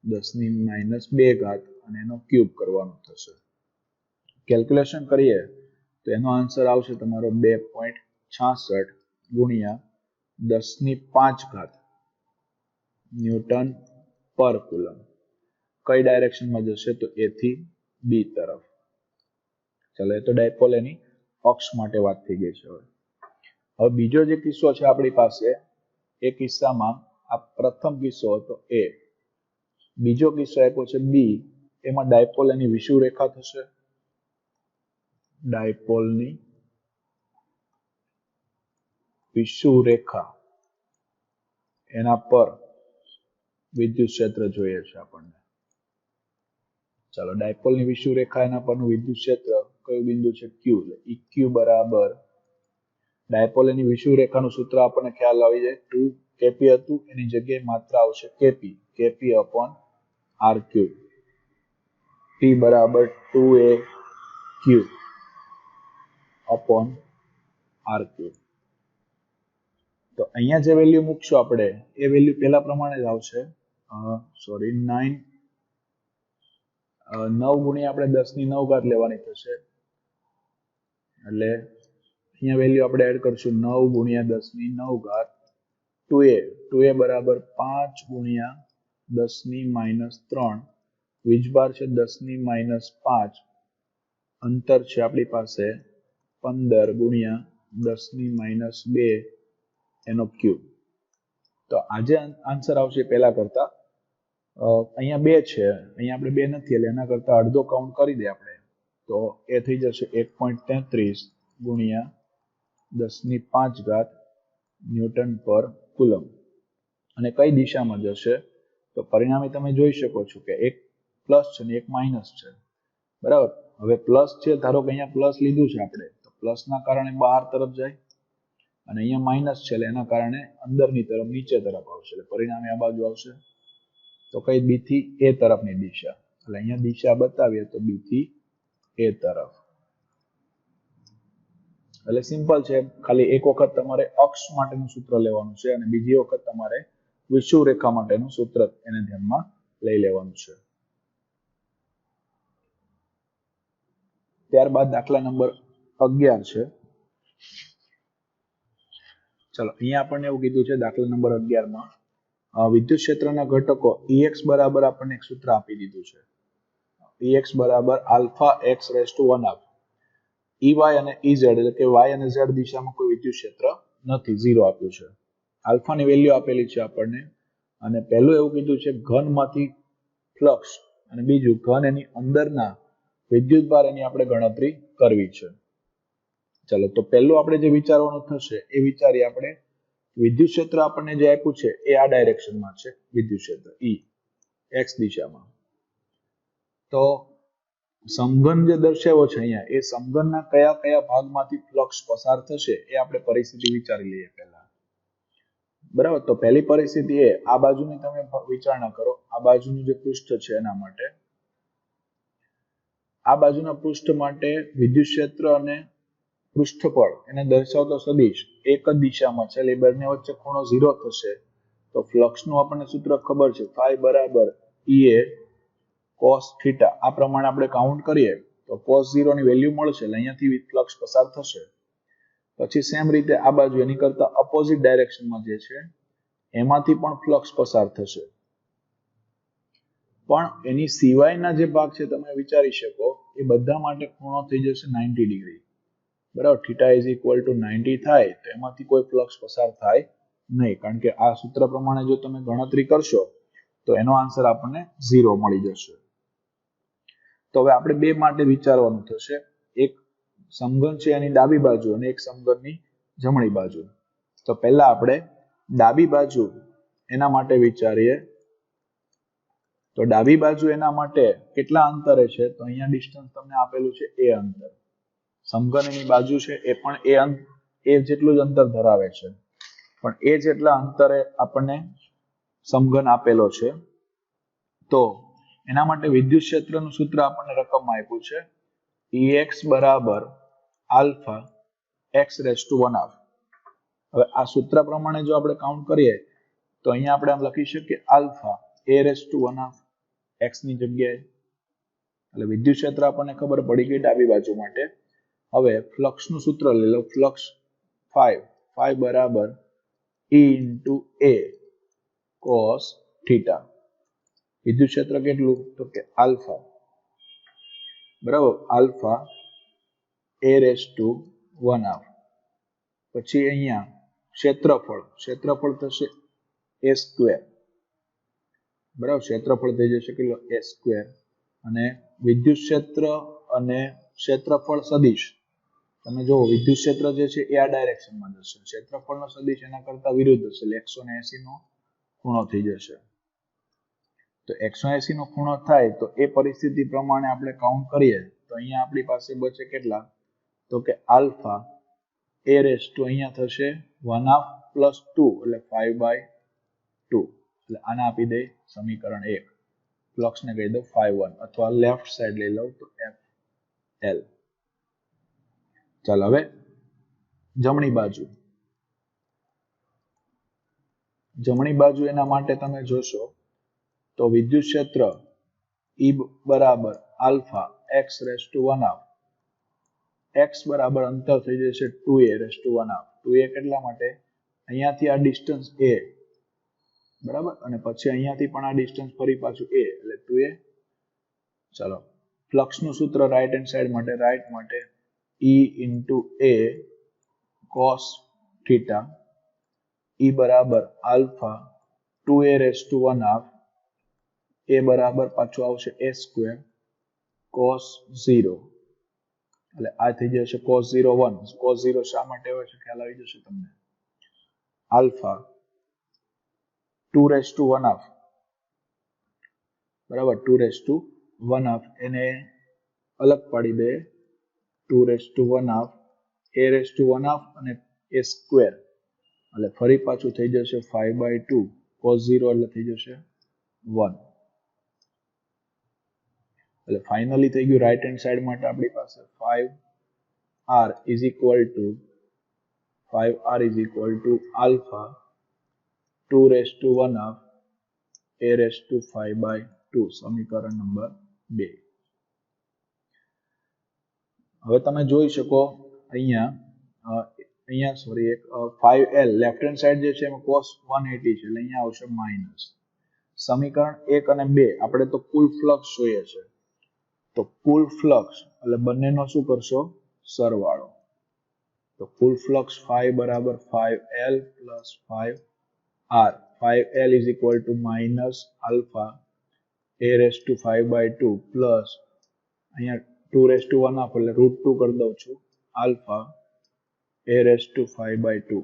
10 ની -2 ઘાત અને એનો ક્યુબ કરવાનો થશે. કેલ્ક્યુલેશન કરીએ તો એનો આન્સર આવશે તમારો 2.66 ગુણ્યા 10 ની 5 ઘાત ન્યૂટન પર કુલમ. કઈ ડાયરેક્શનમાં જશે તો A થી B તરફ. ચાલો એ તો ડાયપોલ એની અક્ષ માટે વાત થઈ ગઈ છે. હવે બીજો જે કિસ્સો છે આપણી પાસે એ કિસ્સામાં આ પ્રથમ કિસ્સો હતો A, બીજો કિસ્સો આપ્યો છે B, એમાં ડાયપોલ એની વિષુવ રેખા થશે, ડાયપોલની વિષુવ રેખા એના પર વિદ્યુત ક્ષેત્ર જોઈએ છે આપણને. ચાલો ડાયપોલની વિષુવરેખા એના પરનું વિદ્યુત ક્ષેત્ર કયું બિંદુ છે Q, એટલે EQ બરાબર ડાયપોલ એની વિષુવરેખાનું સૂત્ર આપણને ખ્યાલ આવી જાય 2kp હતું, એની જગ્યાએ માત્ર આવશે kp upon r cube. P બરાબર 2aq upon r cube. તો અહીંયા જે વેલ્યુ મૂકશું આપણે એ વેલ્યુ પહેલા પ્રમાણે જ આવશે. 9 ગુણ્યા આપણે 10 ની 9 ઘાત લેવાની થશે, એટલે અહીંયા વેલ્યુ આપણે એડ કરશું 9 ગુણ્યા 10 ની 9 ઘાત 2a બરાબર 5 ગુણ્યા 10 ની -3, વીજભાર છે 10 ની -5, અંતર છે આપણી પાસે 15 ગુણ્યા 10 ની -2 એનો ક્યુબ. તો આજે આન્સર આવશે પહેલા કરતા, અહીંયા 2 છે, અહીંયા આપણે 2 નથી એટલે એના કરતા અડધો કાઉન્ટ કરી દે આપણે, તો એ થઈ જશે 1.33 ગુણ્યા 10 ની 5 ઘાત ન્યૂટન પર કુલમ. અને કઈ દિશામાં જશે તો પરિણામે તમે જોઈ શકો છો કે એક પ્લસ છે ને એક માઇનસ છે, બરાબર. હવે પ્લસ છે, ધારો કે અહીંયા પ્લસ લીધું છે આપણે, તો પ્લસના કારણે બહાર તરફ જાય, અને અહીંયા માઇનસ છે એટલે એના કારણે અંદરની તરફ નીચે તરફ આવશે, એટલે પરિણામે આ બાજુ આવશે. તો કઈ બી થી એ તરફની દિશા, એટલે અહીંયા દિશા બતાવીએ તો બી થી એ તરફ. એટલે સિમ્પલ છે, ખાલી એક વખત તમારે અક્ષ માટેનું સૂત્ર લેવાનું છે અને બીજી વખત તમારે વિષુવરેખા માટેનું સૂત્ર એને ધ્યાનમાં લઈ લેવાનું છે. ત્યારબાદ દાખલા નંબર 11 છે. ચલો અહીંયા આપણને એવું કીધું છે દાખલા નંબર 11 માં વિદ્યુત ક્ષેત્રના ઘટકો Ex બરાબર આપણને એક સૂત્ર આપી દીધું છે. Ex બરાબર alpha x raise to 1/2. Ey અને Ez એટલે કે y અને z દિશામાં કોઈ વિદ્યુત ક્ષેત્ર નથી, 0 આપ્યું છે. આલ્ફાની વેલ્યુ આપેલી છે આપણને, અને પહેલું એવું કીધું છે ઘનમાંથી ફ્લક્સ, અને બીજું ઘન એની અંદરના વિદ્યુતભાર એની આપણે ગણતરી કરવી છે. ચલો તો પહેલું આપણે જે વિચારવાનું થશે એ વિચારીએ આપણે. વિદ્યુત ક્ષેત્ર આપણને જે આપ્યું છે એ આ ડાયરેક્શનમાં છે, વિદ્યુત ક્ષેત્ર E x દિશામાં. તો સમઘન જે દર્શાવ્યો છે અહીંયા, એ સમઘનના કયા કયા ભાગમાંથી ફ્લક્સ પસાર થશે એ આપણે પરિસ્થિતિ વિચારી લઈએ પહેલા, બરાબર. તો પહેલી પરિસ્થિતિ એ આ બાજુની તમે વિચારણા કરો, આ બાજુનું જે પૃષ્ઠ છે એના માટે, આ બાજુના પૃષ્ઠ માટે વિદ્યુત ક્ષેત્ર અને પૃષ્ઠફળ એને દર્શાવતો સદિશ એક જ દિશામાં છે, એટલે બંને વચ્ચે ખૂણો 0 થશે. તો ફ્લક્સનું આપણને સૂત્ર ખબર છે, phi બરાબર Ea cos થીટા. આ પ્રમાણે આપણે કાઉન્ટ કરીએ તો cos 0 ની વેલ્યુ મળશે, એટલે અહીંયાથી ફ્લક્સ પસાર થશે. પછી સેમ રીતે આ બાજુ એની કરતા ઓપોઝિટ ડાયરેક્શનમાં જે છે એમાંથી પણ ફ્લક્સ પસાર થશે, પણ એની સિવાયના જે ભાગ છે તમે વિચારી શકો એ બધા માટે ખૂણો થઈ જશે 90 ડિગ્રી, બરાબર. થીટા ઇઝ ઇક્વલ ટુ 90 થાય તો એમાંથી કોઈ ફ્લક્સ પસાર થાય નહીં, કારણ કે આ સૂત્ર પ્રમાણે જો તમે ગણતરી કરશો તો એનો આન્સર આપણને 0 મળી જશે. તો હવે આપણે બે માટે વિચારવાનું થશે, એક સમઘન છે એની ડાબી બાજુ અને એક સમઘનની જમણી બાજુ. તો પહેલા આપણે ડાબી બાજુ એના માટે વિચારીએ. તો ડાબી બાજુ એના માટે કેટલા અંતરે છે, તો અહીંયા ડિસ્ટન્સ તમને આપેલું છે એ અંતર. સમઘન એની બાજુ છે એ પણ એ જેટલું જ અંતર ધરાવે છે, પણ એ જેટલા અંતરે આપણને સમઘન આપેલો છે. તો એના માટે વિદ્યુત ક્ષેત્રનું સૂત્ર આપણને રકમમાં આપ્યું છે Ex બરાબર આલ્ફા x રેઝ ટુ 1/2. હવે આ સૂત્ર પ્રમાણે જો આપણે કાઉન્ટ કરીએ તો અહીંયા આપણે આમ લખી શકીએ alpha a raise to 1/2 x ની જગ્યાએ, એટલે વિદ્યુત ક્ષેત્ર આપણને ખબર પડી ગઈ ડાબી બાજુ માટે. હવે ફ્લક્સનું સૂત્ર લઈ લો, ફ્લક્સ phi બરાબર E into a cos theta. વિદ્યુત ક્ષેત્ર કેટલું, તો કે આલ્ફા, બરાબર, આલ્ફા a રેઝ ટુ 1/2. પછી અહીંયા ક્ષેત્રફળ થશે a સ્ક્વેર, બરાબર. ક્ષેત્રફળ થઈ જશે કેટલો, a સ્ક્વેર. અને વિદ્યુત ક્ષેત્ર અને ક્ષેત્રફળ સદિશ, તમે જો વિદ્યુત ક્ષેત્ર જે છે એ આ ડાયરેક્શનમાં જશે, ક્ષેત્રફળનો સદિશ એના કરતા વિરુદ્ધ હશે, એટલે 180 નો ખૂણો થઈ જશે. તો 180 નો ખૂણો થાય તો એ પરિસ્થિતિ પ્રમાણે આપણે કાઉન્ટ કરીએ તો અહીંયા આપણી પાસે બચે કેટલા તો કે આલ્ફા a રેઝ ટુ અહીંયા થશે 1/2 પ્લસ 2 એટલે 5/2 એટલે આને આપી દે સમીકરણ 1 ફ્લક્સ ને કહી દો 5/1 અથવા લેફ્ટ સાઈડ લઈ લઉં તો FL. ચાલ હવે જમણી બાજુ એના માટે તમે જોશો તો વિદ્યુત ક્ષેત્ર E બરાબર alpha x raise to 1/2 x બરાબર અંતર થઈ જશે 2a રેઝ ટુ 1/2 2a કેટલા માટે અહીંયાથી આ ડિસ્ટન્સ a બરાબર અને પછી અહીંયાથી પણ આ ડિસ્ટન્સ ફરી પાછું a એટલે 2a. ચાલો ફ્લક્સ નું સૂત્ર રાઈટ હેન્ડ સાઈડ માટે E into a cos theta E બરાબર alpha 2a raise to 1/2 a બરાબર પાછું આવશે a સ્ક્વેર cos 0 એટલે આ થઈ જશે cos 0 1 cos 0 શા માટે હોય છે ખ્યાલ આવી જશે તમને આલ્ફા 2 રેઝ ટુ 1/2 બરાબર 2 રેઝ ટુ 1/2 એને અલગ પાડી દે 2 raise to 1/2 a raise to 1/2 અને a સ્ક્વેર એટલે ફરી પાછું થઈ જશે 5/2 cos 0 એટલે થઈ જશે 1 એટલે ફાઇનલી થઈ ગયું રાઈટ હેન્ડ સાઈડ માટે આપણી પાસે 5r is equal to alpha 2 raised to 1/2 a raised to 5/2 સમીકરણ નંબર 2. હવે તમે જોઈ શકો અહીંયા સોરી એક 5l લેફ્ટ હેન્ડ સાઈડ જે છે એમાં cos 180 છે એટલે અહીંયા આવશે માઈનસ. સમીકરણ 1 અને 2 આપણે તો કુલ ફ્લક્સ જોઈએ છે તો કુલ ફ્લક્સ એટલે બંનેનો શું કરશો સરવાળો તો કુલ ફ્લક્સ 5 બરાબર 5l plus 5r 5l is equal to minus alpha a raised to 5/2 plus અહીંયા 2 raised to 1/2 એટલે √2 કરી દઉં છું alpha a raised to 5/2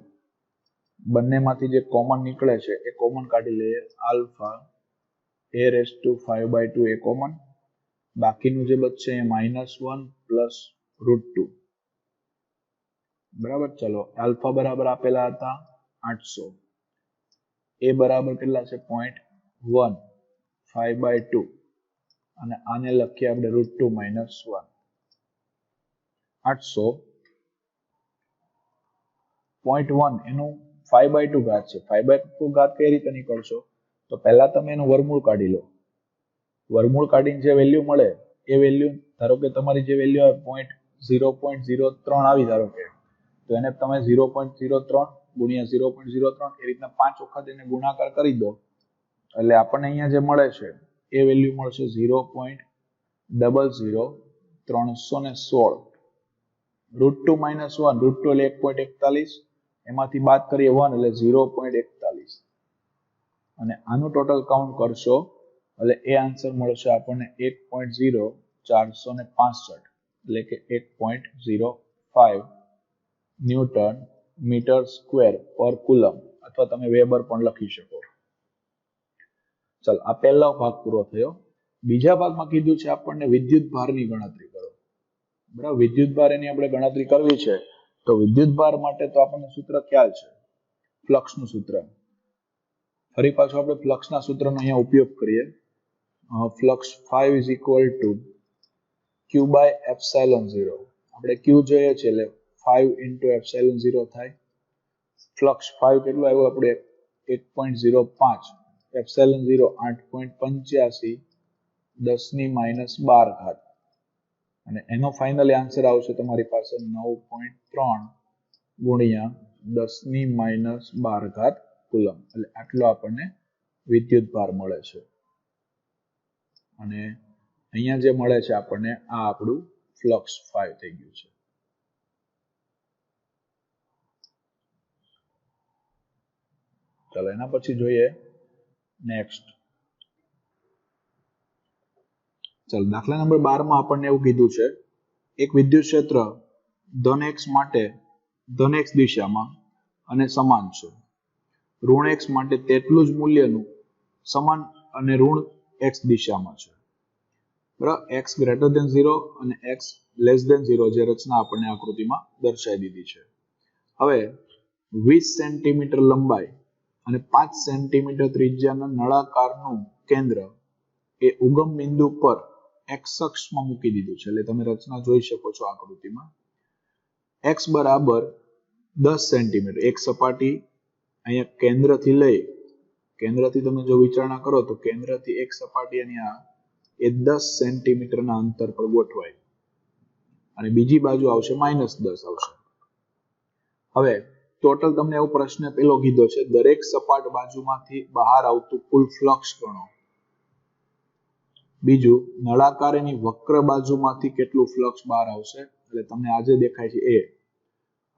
બંનેમાંથી જે કોમન નીકળે છે એ કોમન કાઢી લઈએ alpha a raised to 5/2 A common બાકીનું જે બચશે એ -1 પ્લસ √2 બરાબર. ચલો આલ્ફા બરાબર આપેલા હતા 800 એ બરાબર કેટલા છે 0.1 5/2 અને આને લખીએ આપણે √2 - 1 800 0.1 એનું 5/2 ઘાત છે 5/2 ઘાત કઈ રીતે નીકળશો તો પહેલા તમે એનું વર્ગમૂળ કાઢી લો વર્ગમૂળ કાઢીને જે વેલ્યુ મળે એ વેલ્યુ ધારો કે તમારી જે વેલ્યુ આવે 0.03 આવી ધારો કે તો એને તમે 0.03 ગુણ્યા 0.03 એ રીતના 5 વખત એને ગુણાકાર કરી દો એટલે આપણને અહીંયા જે મળે છે એ વેલ્યુ મળશે 0.00316 √2 - 1 √2 એટલે 1.41 એમાંથી બાદ કરીએ 1 એટલે 0.41 અને આનું ટોટલ કાઉન્ટ કરશો એટલે એ આન્સર મળશે આપણને 1.0465 એટલે કે 1.05 ન્યૂટન મીટર સ્ક્વેર પર કુલમ અથવા તમે વેબર પણ લખી શકો. ચાલ આ પહેલો ભાગ પૂરો થયો. બીજા ભાગમાં કીધું છે આપણને વિદ્યુત ભારની ગણતરી કરો બરાબર વિદ્યુત ભાર એની આપણે ગણતરી કરવી છે તો વિદ્યુત ભાર માટે તો આપણને સૂત્ર ખ્યાલ છે ફ્લક્સનું સૂત્ર ફરી પાછું આપણે ફ્લક્સના સૂત્રનો અહીંયા ઉપયોગ કરીએ flux 5 is equal to q by epsilon 0 આપણે q જોઈએ છે એટલે 5 into epsilon 0 થાય flux 5 કેટલું આવ્યું આપણે 1.05 epsilon 0 8.85 10⁻12 ઘાત અને એનો ફાઇનલી આન્સર આવશે તમારી પાસે 9.3 ગુણ્યા 10⁻12 ઘાત કુલમ એટલે આટલો આપણને વિદ્યુત ભાર મળે છે અને અહીંયા જે મળે છે આપણને આ આપણું ફ્લક્સ 5 થઈ ગયું છે. ચાલો એના પછી જોઈએ નેક્સ્ટ. ચાલો દાખલા નંબર 12 માં આપણને એવું કીધું છે એક વિદ્યુત ક્ષેત્ર ધન x માટે ધન x દિશામાં અને સમાન છે ઋણ x માટે તેટલું જ મૂલ્યનું સમાન અને ઋણ x દિશામાં છે, બરાબર. x ગ્રેટર ધેન 0 અને x લેસ ધેન 0 જે રચના આપણને આકૃતિમાં દર્શાવી દીધી છે. હવે 20 સેન્ટીમીટર લંબાઈ અને 5 સેન્ટીમીટર ત્રિજ્યાના નળાકારનું કેન્દ્ર એ ઉગમ બિંદુ પર x અક્ષમાં મૂકી દીધું છે. એટલે તમે રચના જોઈ શકો છો આકૃતિમાં. x બરાબર 10 સેન્ટીમીટર, એક સપાટી અહીંયા કેન્દ્રથી તમે જો વિચારણા કરો તો કેન્દ્રથી એક સપાટી એ 10 સેન્ટીમીટરના અંતર પર ગોઠવાય અને બીજી બાજુ આવશે -10 આવશે. હવે ટોટલ તમને એવો પ્રશ્ન પેલો કીધો છે, દરેક સપાટ બાજુમાંથી બહાર આવતું કુલ ફ્લક્સ ગણો. બીજું, નળાકારની વક્ર બાજુમાંથી કેટલું ફ્લક્સ બહાર આવશે, એટલે તમને આજે દેખાય છે એ,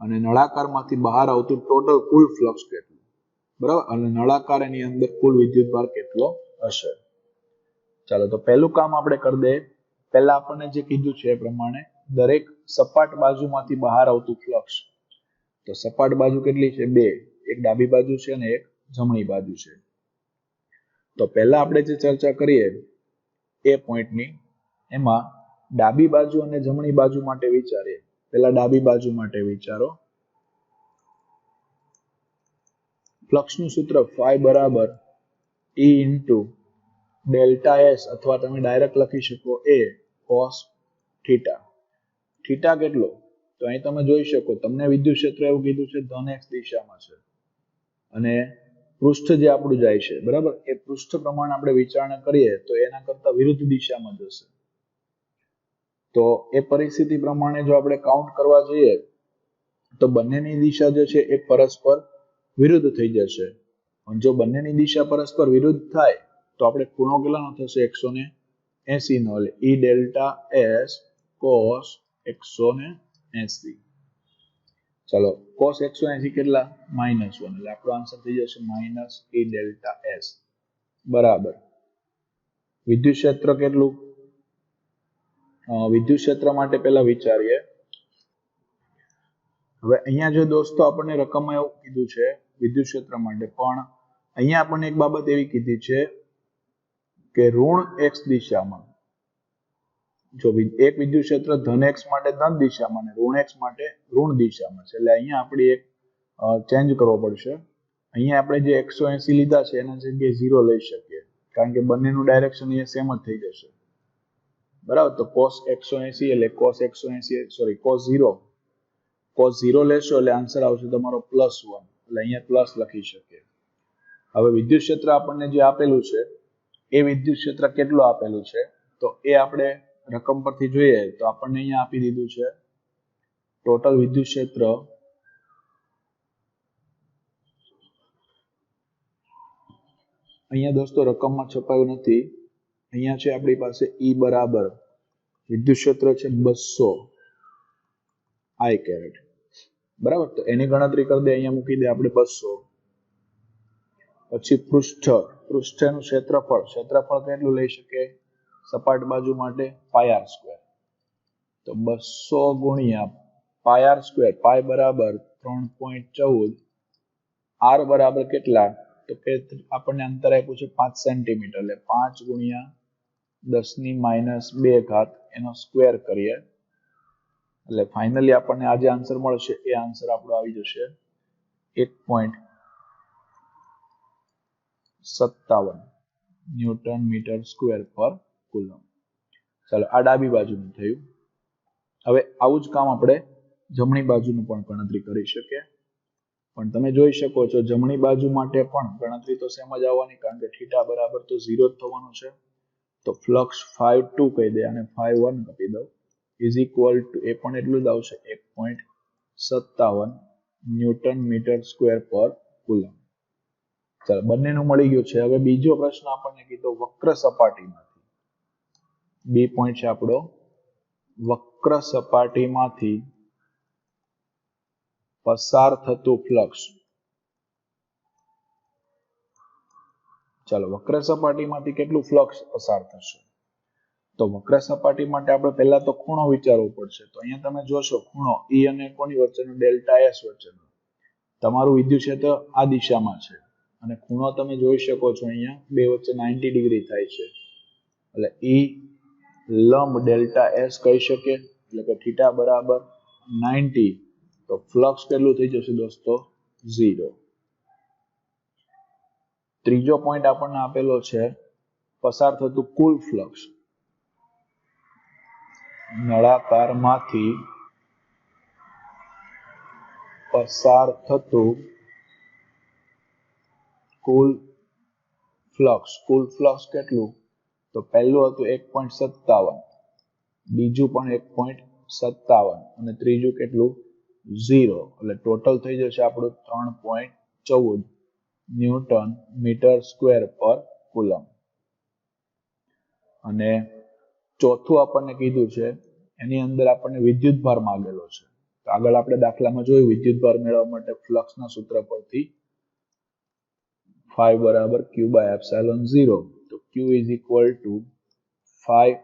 અને નળાકારમાંથી બહાર આવતું ટોટલ કુલ ફ્લક્સ કેટલું, બરાબર, અને નળાકારની અંદર કુલ વિદ્યુતભાર કેટલો હશે. ચાલો તો પહેલું કામ આપણે કરી દઈએ. પહેલા આપણને જે કીધું છે એ પ્રમાણે દરેક સપાટ બાજુમાંથી બહાર આવતું ફ્લક્સ. તો સપાટ બાજુ કેટલી છે? 2, એક ડાબી બાજુ છે અને એક જમણી બાજુ છે. તો પહેલા આપણે જે ચર્ચા કરીએ એ પોઈન્ટની, એમાં ડાબી બાજુ અને જમણી બાજુ માટે વિચારીએ. પહેલા ડાબી બાજુ માટે વિચારો. ફ્લક્સનું સૂત્ર phi બરાબર E ઇન્ટુ ડેલ્ટા S, અથવા તમે ડાયરેક્ટ લખી શકો A cos થીટા. થીટા કેટલો? તો અહીં તમે જોઈ શકો, તમને વિદ્યુત ક્ષેત્ર એવું કીધું છે ધન x દિશામાં છે અને પૃષ્ઠ જે આપણું જાય છે, બરાબર, એ પૃષ્ઠ પ્રમાણે આપણે વિચારણા કરીએ તો એના કરતા વિરુદ્ધ દિશામાં જશે. તો એ પરિસ્થિતિ પ્રમાણે જો આપણે કાઉન્ટ કરવા જઈએ તો બંનેની દિશા જે છે એ પરસ્પર વિરુદ્ધ થઈ જશે. અને જો બંનેની દિશા પરસ્પર વિરુદ્ધ થાય તો આપણે ખૂણો કેટલાનો થશે? 180 નો. એટલે E ડેલ્ટા S cos 180. ચાલો, cos 180 કેટલા? -1. એટલે આપણો આન્સર થઈ જશે -E ડેલ્ટા S બરાબર. વિદ્યુત ક્ષેત્ર કેટલું? વિદ્યુત ક્ષેત્ર માટે પહેલા વિચારીએ. હવે અહીંયા જો દોસ્તો આપણને રકમમાં એવું કીધું છે વિદ્યુત ક્ષેત્ર માટે, પણ અહીંયા આપણને એક બાબત એવી કીધી છે કે ઋણ x દિશામાં, જો એક વિદ્યુત ક્ષેત્ર ધન x માટે ધન દિશામાં અને ઋણ x માટે ઋણ દિશામાં છે. એટલે અહીંયા આપણે એક ચેન્જ કરવો પડશે. અહીંયા આપણે જે 180 લીધા છે એના જગ્યાએ 0 લઈ શકીએ, કારણ કે બંનેનું ડાયરેક્શન અહીંયા સેમ જ થઈ જશે, બરાબર. તો cos 180 એટલે cos 0 લેશો એટલે આન્સર આવશે તમારો +1. એટલે અહીંયા પ્લસ લખી શકીએ. હવે વિદ્યુત ક્ષેત્ર આપણને જે આપેલું છે એ વિદ્યુત ક્ષેત્ર કેટલું આપેલું છે તો એ આપણે રકમ પરથી જોઈએ તો આપણને અહીંયા આપી દીધું છે ટોટલ વિદ્યુત ક્ષેત્ર અહીંયા દોસ્તો રકમમાં છપાયું નથી. અહીંયા છે આપણી પાસે E બરાબર વિદ્યુત ક્ષેત્ર છે 200 I કેરેટ, બરાબર. તો એની ગણતરી કરી દે, અહીંયા મૂકી દે આપણે 200. પછી પૃષ્ઠનું ક્ષેત્રફળ કેટલું લઈ શકે સપાટ બાજુ માટે? πr². તો 200 ગુણ્યા πr², પાઈ બરાબર 3.14, r બરાબર કેટલા? તો કે આપણને અંતર આપ્યું છે 5 સેન્ટીમીટર, એટલે 5 ગુણ્યા 10⁻², એનો સ્ક્વેર કરીએ એટલે ફાઇનલી આપણને આ જે આન્સર મળશે એ આન્સર આપણો આવી જશે 1.57 ન્યૂટન મીટર સ્ક્વેર પર કુલમ. ચાલો, આ ડાબી બાજુનું થયું. હવે આવું જ કામ આપણે જમણી બાજુનું પણ ગણતરી કરી શકીએ, પણ તમે જોઈ શકો છો જમણી બાજુ માટે પણ ગણતરી તો સેમ જ આવવાની, કારણ કે થીટા બરાબર તો 0 જ થવાનું છે. તો ફ્લક્સ phi2 કહી દે અને phi1 આપી દઉં, ઇઝ ઇક્વલ ટુ એ પણ એટલું જ આવશે 1.57 ન્યૂટન મીટર સ્ક્વેર પર કુલમ. ચાલો, બંનેનું મળી ગયું છે. હવે બીજો પ્રશ્ન આપણને કીધો વક્ર સપાટીમાંથી. બી પોઈન્ટ છે આપણો વક્ર સપાટીમાંથી પસાર થતું ફ્લક્સ. ચાલો, વક્ર સપાટીમાંથી કેટલું ફ્લક્સ પસાર થશે? તો વક્ર સપાટી માટે આપણે પહેલા તો ખૂણો વિચારવો પડશે. તો અહીંયા તમે જોશો ખૂણો E અને કોની વચ્ચેનો? ડેલ્ટા S વચ્ચેનો. તમારું વિદ્યુત ક્ષેત્ર આ દિશામાં છે અને ખૂણો તમે જોઈ શકો છો અહીંયા બે વચ્ચે 90 ડિગ્રી થાય છે. એટલે E લંબ ડેલ્ટા S કહી શકીએ, એટલે કે થીટા બરાબર 90, તો ફ્લક્સ કેટલું થઈ જશે દોસ્તો 0. ત્રીજો પોઈન્ટ આપણને આપેલો છે પસાર થતું કુલ ફ્લક્સ, નળાકારમાંથી પસાર થતું કુલ ફ્લક્સ કેટલું, તો પહેલું હતું 1.57, બીજું પણ 1.57 અને ત્રીજું કેટલું 0, એટલે ટોટલ થઈ જશે આપણું 3.14 ન્યૂટન મીટર સ્ક્વેર પર કુલમ. અને ચોથું આપણને કીધું છે એની અંદર આપણને વિદ્યુત ભાર માંગેલો છે. તો આગળ આપણે દાખલામાં જોયું વિદ્યુત ભાર મેળવવા માટે ફ્લક્સના સૂત્ર પરથી phi બરાબર q by epsilon 0, તો q is equal to 5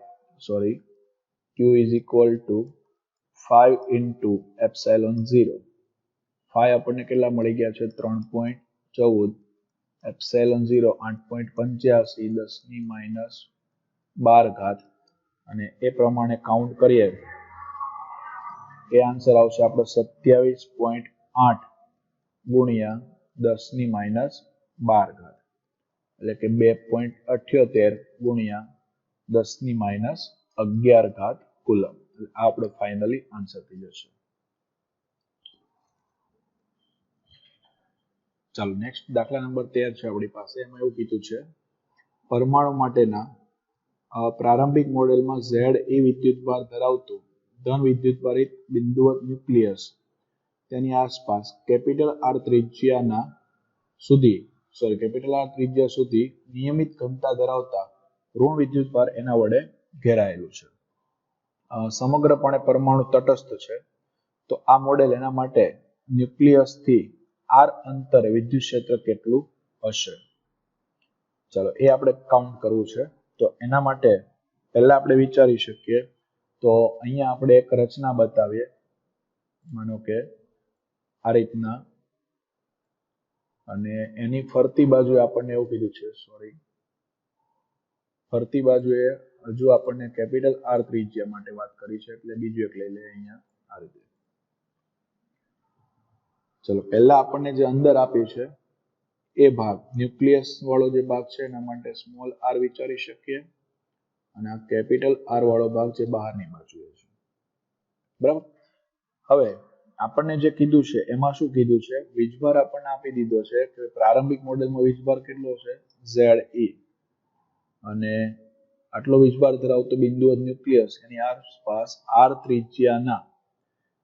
into epsilon 0. phi આપણને કેટલા મળી ગયા છે 3.14, એપ્સિલોન 0 8.85 10⁻12, અને એ પ્રમાણે કાઉન્ટ કરીએ એ આન્સર આવશે આપણો 27.8 ગુણ્યા 10⁻12, એટલે કે 2.78 ગુણ્યા 10⁻11 કુલમ. આ આપણો ફાઇનલી આન્સર થઈ જશે. ચાલો નેક્સ્ટ દાખલા નંબર 13 છે આપણી પાસે. એમાં એવું કીધું છે પરમાણુ માટેના પ્રારંભિક મોડેલમાં Z એ વિદ્યુતભાર ધરાવતું ધન વિદ્યુતભારિત બિંદુવત ન્યુક્લિયસ તેની આસપાસ કેપિટલ R ત્રિજ્યા સુધી નિયમિત ઘનતા ધરાવતા ઋણ વિદ્યુતભાર એના વડે ઘેરાયેલું છે. સમગ્રપણે પરમાણુ તટસ્થ છે. તો આ મોડેલ એના માટે ન્યુક્લિયસથી R અંતરે વિદ્યુત ક્ષેત્ર કેટલું હશે? ચાલો એ આપણે કાઉન્ટ કરવું છે. તો એના માટે પહેલા આપણે વિચારી શકીએ, તો અહીંયા આપણે એક રચના બતાવીએ. માનો કે આ રીતના, અને એની ફરતી બાજુએ આપણને એવું કીધું છે, ફરતી બાજુએ હજુ આપણને કેપિટલ R ત્રિજ્યા માટે વાત કરી છે, એટલે બીજું એક લઈ લે અહીંયા આ રીતે. ચલો પહેલા આપણને જે અંદર આપ્યું છે એ ભાગ ન્યુક્લિયસ વાળો જે ભાગ છે એના માટે સ્મોલ r વિચારી શકીએ, અને આ કેપિટલ R વાળો ભાગ જે બહારની બાજુએ છે. બરાબર. હવે આપણને જે કીધું છે એમાં શું કીધું છે, વીજભાર આપણને આપી દીધો છે કે પ્રારંભિક મોડેલમાં વીજભાર કેટલો છે Ze, અને આટલો વીજભાર ધરાવતો બિંદુવત ન્યુક્લિયસ એની આસપાસ R ત્રિજ્યાના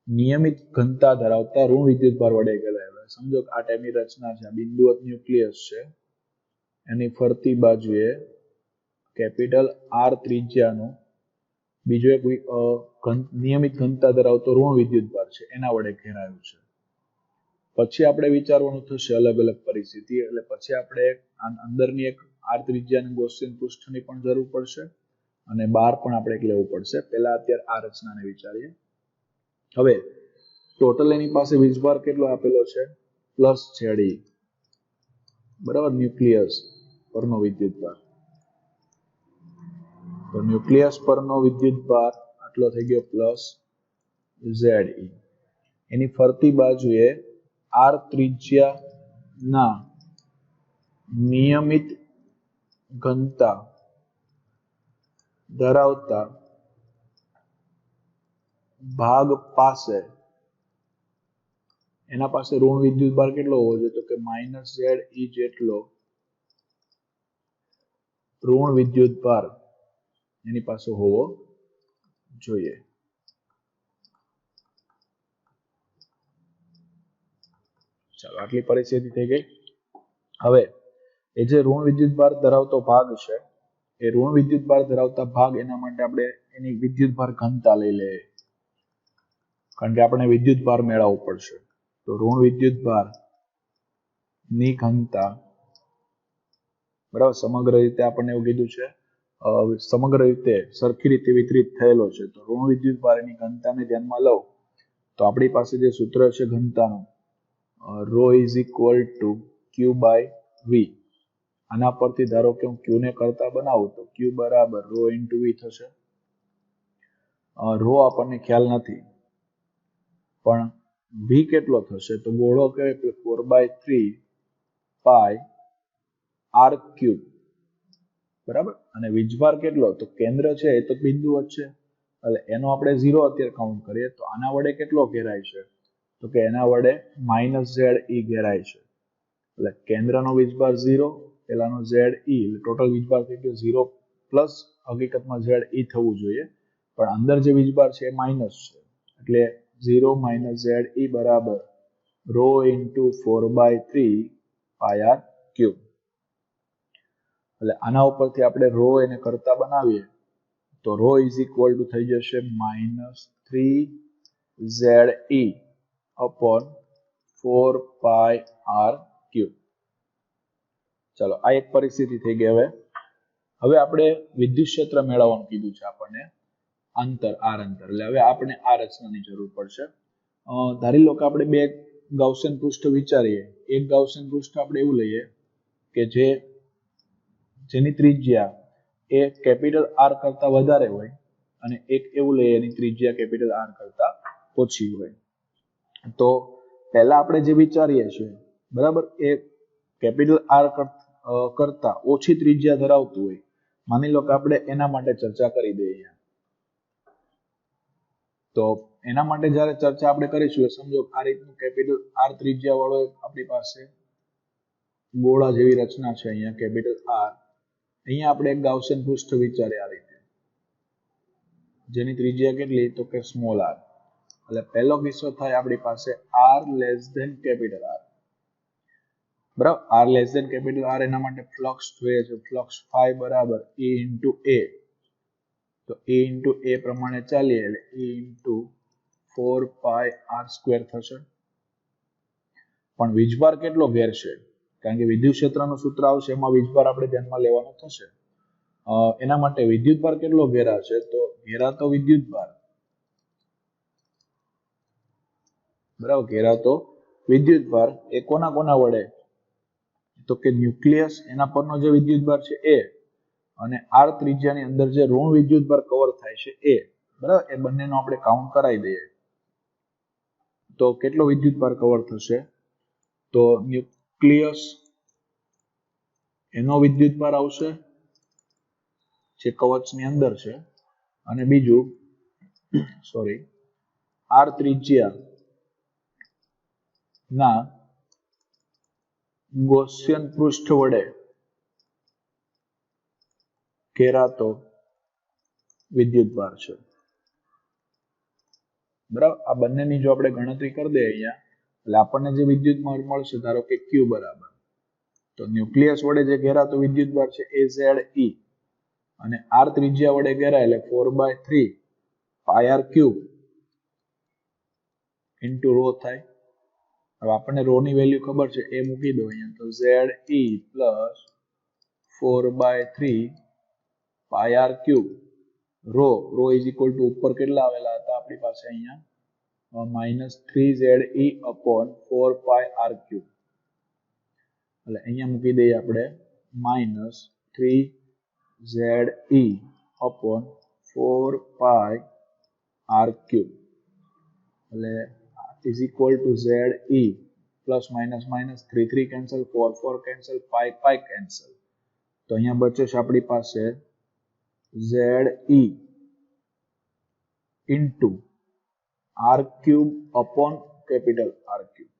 નિયમિત ઘનતા ધરાવતા ઋણ વિદ્યુતભાર વડે ઘેરાયેલો. સમજો કે આ ટાઈપની રચના છે, બિંદુવત ન્યુક્લિયસ છે, એની ફરતી બાજુએ કેપિટલ R ત્રિજ્યાનો બીજો એક નિયમિત ઘનતા ધરાવતો ઋણ વિદ્યુતભાર છે એના વડે ઘેરાયું છે. પછી આપણે વિચારવાનું થશે અલગ અલગ પરિસ્થિતિ, એટલે પછી આપણે અંદરની એક R ત્રિજ્યાની ગૌસિયન પૃષ્ઠની પણ જરૂર પડશે, અને બહાર પણ આપણે એક લેવું પડશે. પહેલા અત્યારે આ રચનાને વિચારીએ. હવે ટોટલ એની પાસે વીજભાર કેટલો આપેલો છે પ્લસ Ze, બરાબર, ન્યુક્લિયસ પરનો વિદ્યુતભાર. તો ન્યુક્લિયસ પરનો વિદ્યુતભાર આટલો થઈ ગયો પ્લસ Ze. એની ફરતી બાજુએ R ત્રિજ્યાના નિયમિત ઘનતા ધરાવતા ભાગ પાસે એના પાસે ઋણ વિદ્યુતભાર કેટલો હોવો જોઈએ, તો કે -Ze જેટલો ઋણ વિદ્યુતભાર એની પાસે હોવો જોઈએ. ચાલો આટલી પરિસ્થિતિ થઈ ગઈ. હવે એ જે ઋણ વિદ્યુતભાર ધરાવતો ભાગ છે એ ઋણ વિદ્યુતભાર ધરાવતા ભાગ એના માટે આપણે એની વિદ્યુતભાર ઘનતા લઈ લઈએ, કારણ કે આપણે વિદ્યુતભાર મેળવવું પડશે. તો ઋણ વિદ્યુતભાર ની ઘનતા, બરાબર, સમગ્ર રીતે આપણને એવું કીધું છે સમગ્ર રીતે સરખી રીતે વિતરિત થયેલો છે. તો ઋણ વિદ્યુતભાર એની ઘનતાને ધ્યાનમાં લઉં તો આપણી પાસે જે સૂત્ર છે ઘનતાનું, ρ = Q/V, આના પરથી ધારો કે હું ક્યુ ને કરતા બનાવું તો ક્યુ બરાબર રો ઇન્ટુ વી થશે. રો આપણને ખ્યાલ નથી, પણ વી કેટલો થશે તો ગોળો કે 4/3 પાઈ આર ક્યુબ, બરાબર. અને વીજભાર કેટલો તો કેન્દ્ર છે એ તો બિંદુ જ છે, એટલે એનો આપણે 0 અત્યારે કાઉન્ટ કરીએ તો આના વડે કેટલો ઘેરાય છે તો કે એના વડે -ZE ઘેરાય છે. એટલે કેન્દ્રનો વીજભાર 0, પેલાનો ZE, એટલે ટોટલ વીજભાર થઈ ગયો 0 પ્લસ હકીકતમાં ZE થવું જોઈએ, પણ અંદર જે વીજભાર છે એ માઇનસ છે, એટલે 0 - ZE બરાબર row into 4/3 pi R cube. એટલે આના ઉપરથી આપણે રો એને કરતા બનાવીએ તો રો ઇઝ ઇક્વલ ટુ થઈ જશે -3ZE upon 4 pi R cube. ચાલો આ એક પરિસ્થિતિ થઈ ગઈ. હવે આપણે વિદ્યુત ક્ષેત્ર મેળવવાનું કીધું છે આપણને, આર અંતર, એટલે હવે આપણે આ રચનાની જરૂર પડશે. ધારી લો કે આપણે બે ગાઉસિયન પૃષ્ઠ વિચારીએ. એક ગાઉસિયન પૃષ્ઠ આપણે એવું લઈએ કે જેની ત્રિજ્યા એ કેપિટલ આર કરતા વધારે હોય, અને એક એવું લઈએ એની ત્રિજ્યા કેપિટલ આર કરતા ઓછી હોય. તો પહેલા આપણે જે વિચારીએ છીએ, બરાબર, એ કેપિટલ આર કરતા ઓછી ત્રિજ્યા ધરાવતું હોય. માની લો કે આપણે એના માટે ચર્ચા કરી દઈએ. તો એના માટે જ્યારે ચર્ચા આપણે કરીશું, સમજો આ રીતનું કેપિટલ આર ત્રિજ્યા વાળો આપણી પાસે ગોળા જેવી રચના છે, અહીંયા કેપિટલ આર. અહીંયા આપણે એક ગાઉસિયન પૃષ્ઠ વિચારે આ રીતે, જેની ત્રિજ્યા કેટલી તો કે સ્મોલ આર. એટલે પહેલો કિસ્સો થાય આપણી પાસે R less than capital R, બરાબર. R less than capital R, એના માટે ફ્લક્સ જોઈએ છે, ફ્લક્સ ફાઈ બરાબર E ઇન્ટુ એ. તો E ઇન્ટુ એ પ્રમાણે ચાલીએ એટલે E into 4 pi R square થશે. પણ વીજભાર કેટલો ઘેરશે, કારણ કે વિદ્યુત ક્ષેત્રનું સૂત્ર આવશે, એમાં વીજભાર આપણે ધ્યાનમાં લેવાનો થશે. એના માટે વિદ્યુતભાર કેટલો ઘેરાશે તો ઘેરાતો વિદ્યુતભાર, બરાબર, ઘેરાતો વિદ્યુતભાર એ કોના વડે તો કે ન્યુક્લિયસ, એના પરનો જે વિદ્યુતભાર છે એ, અને આર ત્રિજ્યાની અંદર જે ઋણ વિદ્યુતભાર કવર થાય છે એ, બરાબર, એ બંનેનો આપણે કાઉન્ટ કરાવી દઈએ તો કેટલો વિદ્યુતભાર કવર થશે તો ન્યુક્લિયસ એનો વિદ્યુતભાર આવશે જે કવચની અંદર છે, અને બીજું આર ત્રિજ્યા ના ગૌસિયન પૃષ્ઠ વડે ઘેરાતો વિદ્યુતભાર છે, બરાબર. આ બંનેની જો આપણે ગણતરી કરી દઈએ અહીંયા, એટલે આપણને જે વિદ્યુતભાર મળશે, ધારો કે ક્યુ બરાબર, તો ન્યુક્લિયસ વડે જે ઘેરાતો વિદ્યુતભાર છે એ ZE, અને આર ત્રિજ્યા વડે ઘેરાય એટલે 4/3 pi R cube into row થાય. હવે આપણને રો ની વેલ્યુ ખબર છે, એ મૂકી દો અહીંયા, તો ZE plus 4/3 pi R cube. Rho is equal to ઉપર કેટલા આવેલા હતા આપણી પાસે અહીંયા -3ZE upon 4 pi R cube. એટલે અહીંયા મૂકી દઈએ આપણે -3ZE upon 4 pi R cube. એટલે is equal to ZE plus minus minus 3 3 cancel, 4 4 cancel, pi cancel. તો અહીંયા બચે છે આપણી પાસે ZE into R cube upon capital R cube,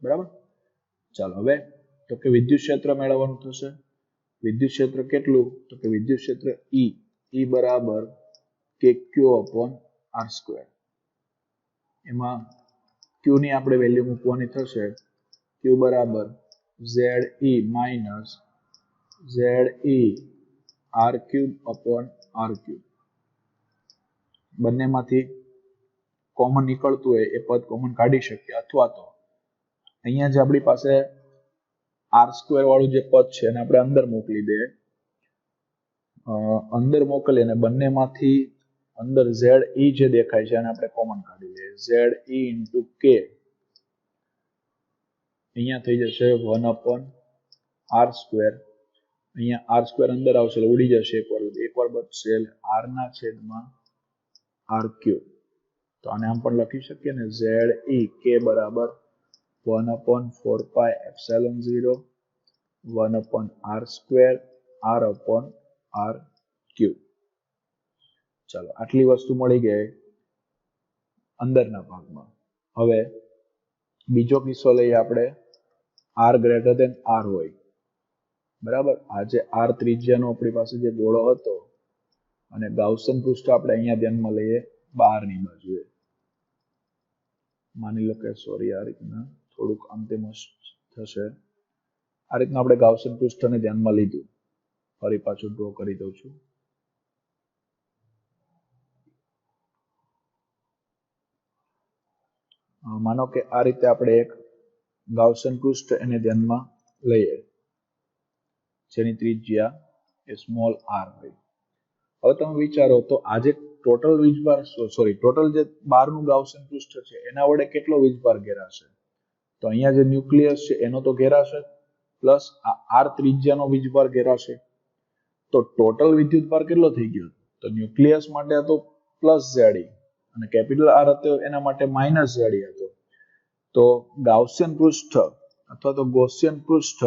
બરાબર. ચાલો હવે તો કે વિદ્યુત ક્ષેત્ર મેળવવાનું થશે. વિદ્યુત ક્ષેત્ર કેટલું તો કે વિદ્યુત ક્ષેત્ર E બરાબર KQ અપોન આર સ્ક્વેર. એમાં Q ની આપણે વેલ્યુ મૂકવાની થશે, Q બરાબર ZE minus ZE R cube upon R cube. બંનેમાંથી કોમન નીકળતું હોય એ પદ કોમન કાઢી શકીએ, અથવા તો અહીંયા જે આપણી પાસે આર સ્ક્વેર વાળું જે પદ છે એને આપણે અંદર મોકલી દઈએ. અંદર મોકલી અને બંનેમાંથી અંદર ZE જે દેખાય છે એને આપણે કોમન કાઢી લઈએ. ZE ઇન્ટુ K અહીંયા થઈ જશે 1 અપોન આર સ્ક્વેર, અહીંયા આર સ્ક્વેર અંદર આવશે એટલે ઉડી જશે એકવાર બચશે એટલે આર ના છેદમાં આર ક્યુબ. તો આને આમ પણ લખી શકીએ ને ઝેડ ઈ કે બરાબર 1/4 પાઈ epsilon 0 1/r square r/r cube. ચાલો આટલી વસ્તુ મળી ગઈ અંદરના ભાગમાં. હવે બીજો કિસ્સો લઈએ આપણે, r ગ્રેટર ધેન r હોય, બરાબર. આ જે r ત્રિજ્યાનો આપણી પાસે જે ગોળો હતો અને ગાઉસન પૃષ્ઠ આપણે અહીંયા ધ્યાનમાં લઈએ બહારની બાજુએ. માની લો કે સોરી આ રીતના થોડુંક આમ તેમ થશે. આ રીતના આપણે ગાઉસન પૃષ્ઠને ધ્યાનમાં લીધું. ફરી પાછું ડ્રો કરી દઉં છું. માનો કે આ રીતે આપણે એક ગાઉસન પૃષ્ઠ એને ધ્યાનમાં લઈએ જેની ત્રિજ્યા એ સ્મોલ r હોય. હવે તમે વિચારો તો આજે ટોટલ વીજભાર ટોટલ જે બહારનું ગાઉસન પૃષ્ઠ છે એના વડે કેટલો વીજભાર ઘેરાશે? તો અહીંયા જે ન્યુક્લિયસ છે એનો તો ઘેરાશે પ્લસ આ r ત્રિજ્યાનો વીજભાર ઘેરાશે. તો ટોટલ વિદ્યુતભાર કેટલો થઈ ગયો? તો ન્યુક્લિયસ માટે હતો પ્લસ Ze અને કેપિટલ R હતો એના માટે માઇનસ Ze હતો. તો ગાઉસિયન પૃષ્ઠ અથવા તો ગૌસિયન પૃષ્ઠ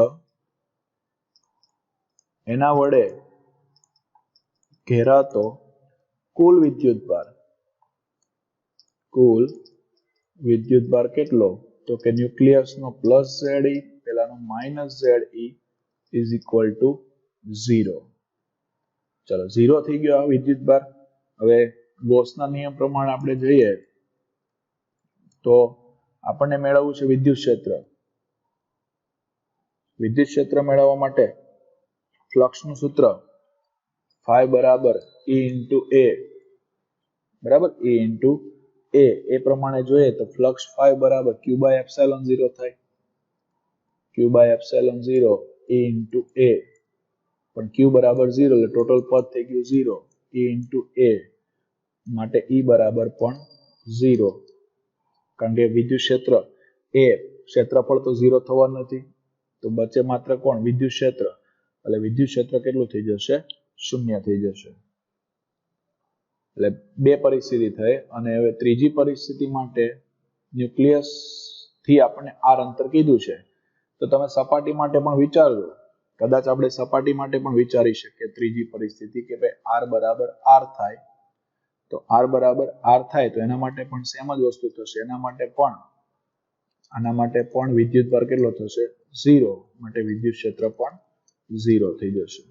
એના વડે ઘેરાતો કુલ વિદ્યુતભાર કેટલો? તો કે ન્યુક્લિયસનો પ્લસ Ze પેલાનો minus Ze is equal to 0. ચલો 0 થઈ ગયો આ વિદ્યુતભાર. હવે ગૌસના નિયમ પ્રમાણે આપણે જોઈએ તો આપણને મેળવવું છે વિદ્યુત ક્ષેત્ર. વિદ્યુત ક્ષેત્ર મેળવવા માટે ફ્લક્સનું સૂત્ર phi બરાબર E into A, બરાબર, E into A. એ પ્રમાણે જોઈએ તો ફ્લક્સ phi બરાબર Q by epsilon 0 થાય. Q by epsilon 0 E into A. પણ Q બરાબર 0 એટલે ટોટલ પદ થઈ ગયું 0. E into A માટે E બરાબર પણ 0. કારણ કે વિદ્યુત ક્ષેત્ર એ ક્ષેત્રફળ તો 0 થવા નથી. તો બચે માત્ર કોણ? વિદ્યુત ક્ષેત્ર. એટલે વિદ્યુત ક્ષેત્ર કેટલું થઈ જશે? 0 થઈ જશે. એટલે બે પરિસ્થિતિ થઈ. અને હવે ત્રીજી પરિસ્થિતિ માટે ન્યુક્લિયસ થી આપણને r અંતર કીધું છે. તો તમે સપાટી માટે પણ વિચારજો. કદાચ આપણે સપાટી માટે પણ વિચારી શકીએ ત્રીજી પરિસ્થિતિ કે ભાઈ r બરાબર r થાય. તો r બરાબર r થાય તો એના માટે પણ સેમ જ વસ્તુ થશે. આના માટે પણ વિદ્યુતભાર કેટલો થશે? 0. માટે વિદ્યુત ક્ષેત્ર પણ 0 થઈ જશે.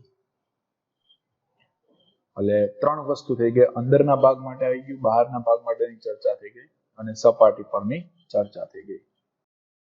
એટલે ત્રણ વસ્તુ થઈ ગઈ. અંદરના ભાગ માટે આવી ગયું, બહારના ભાગ માટેની ચર્ચા થઈ ગઈ અને સપાટી પરની ચર્ચા થઈ ગઈ.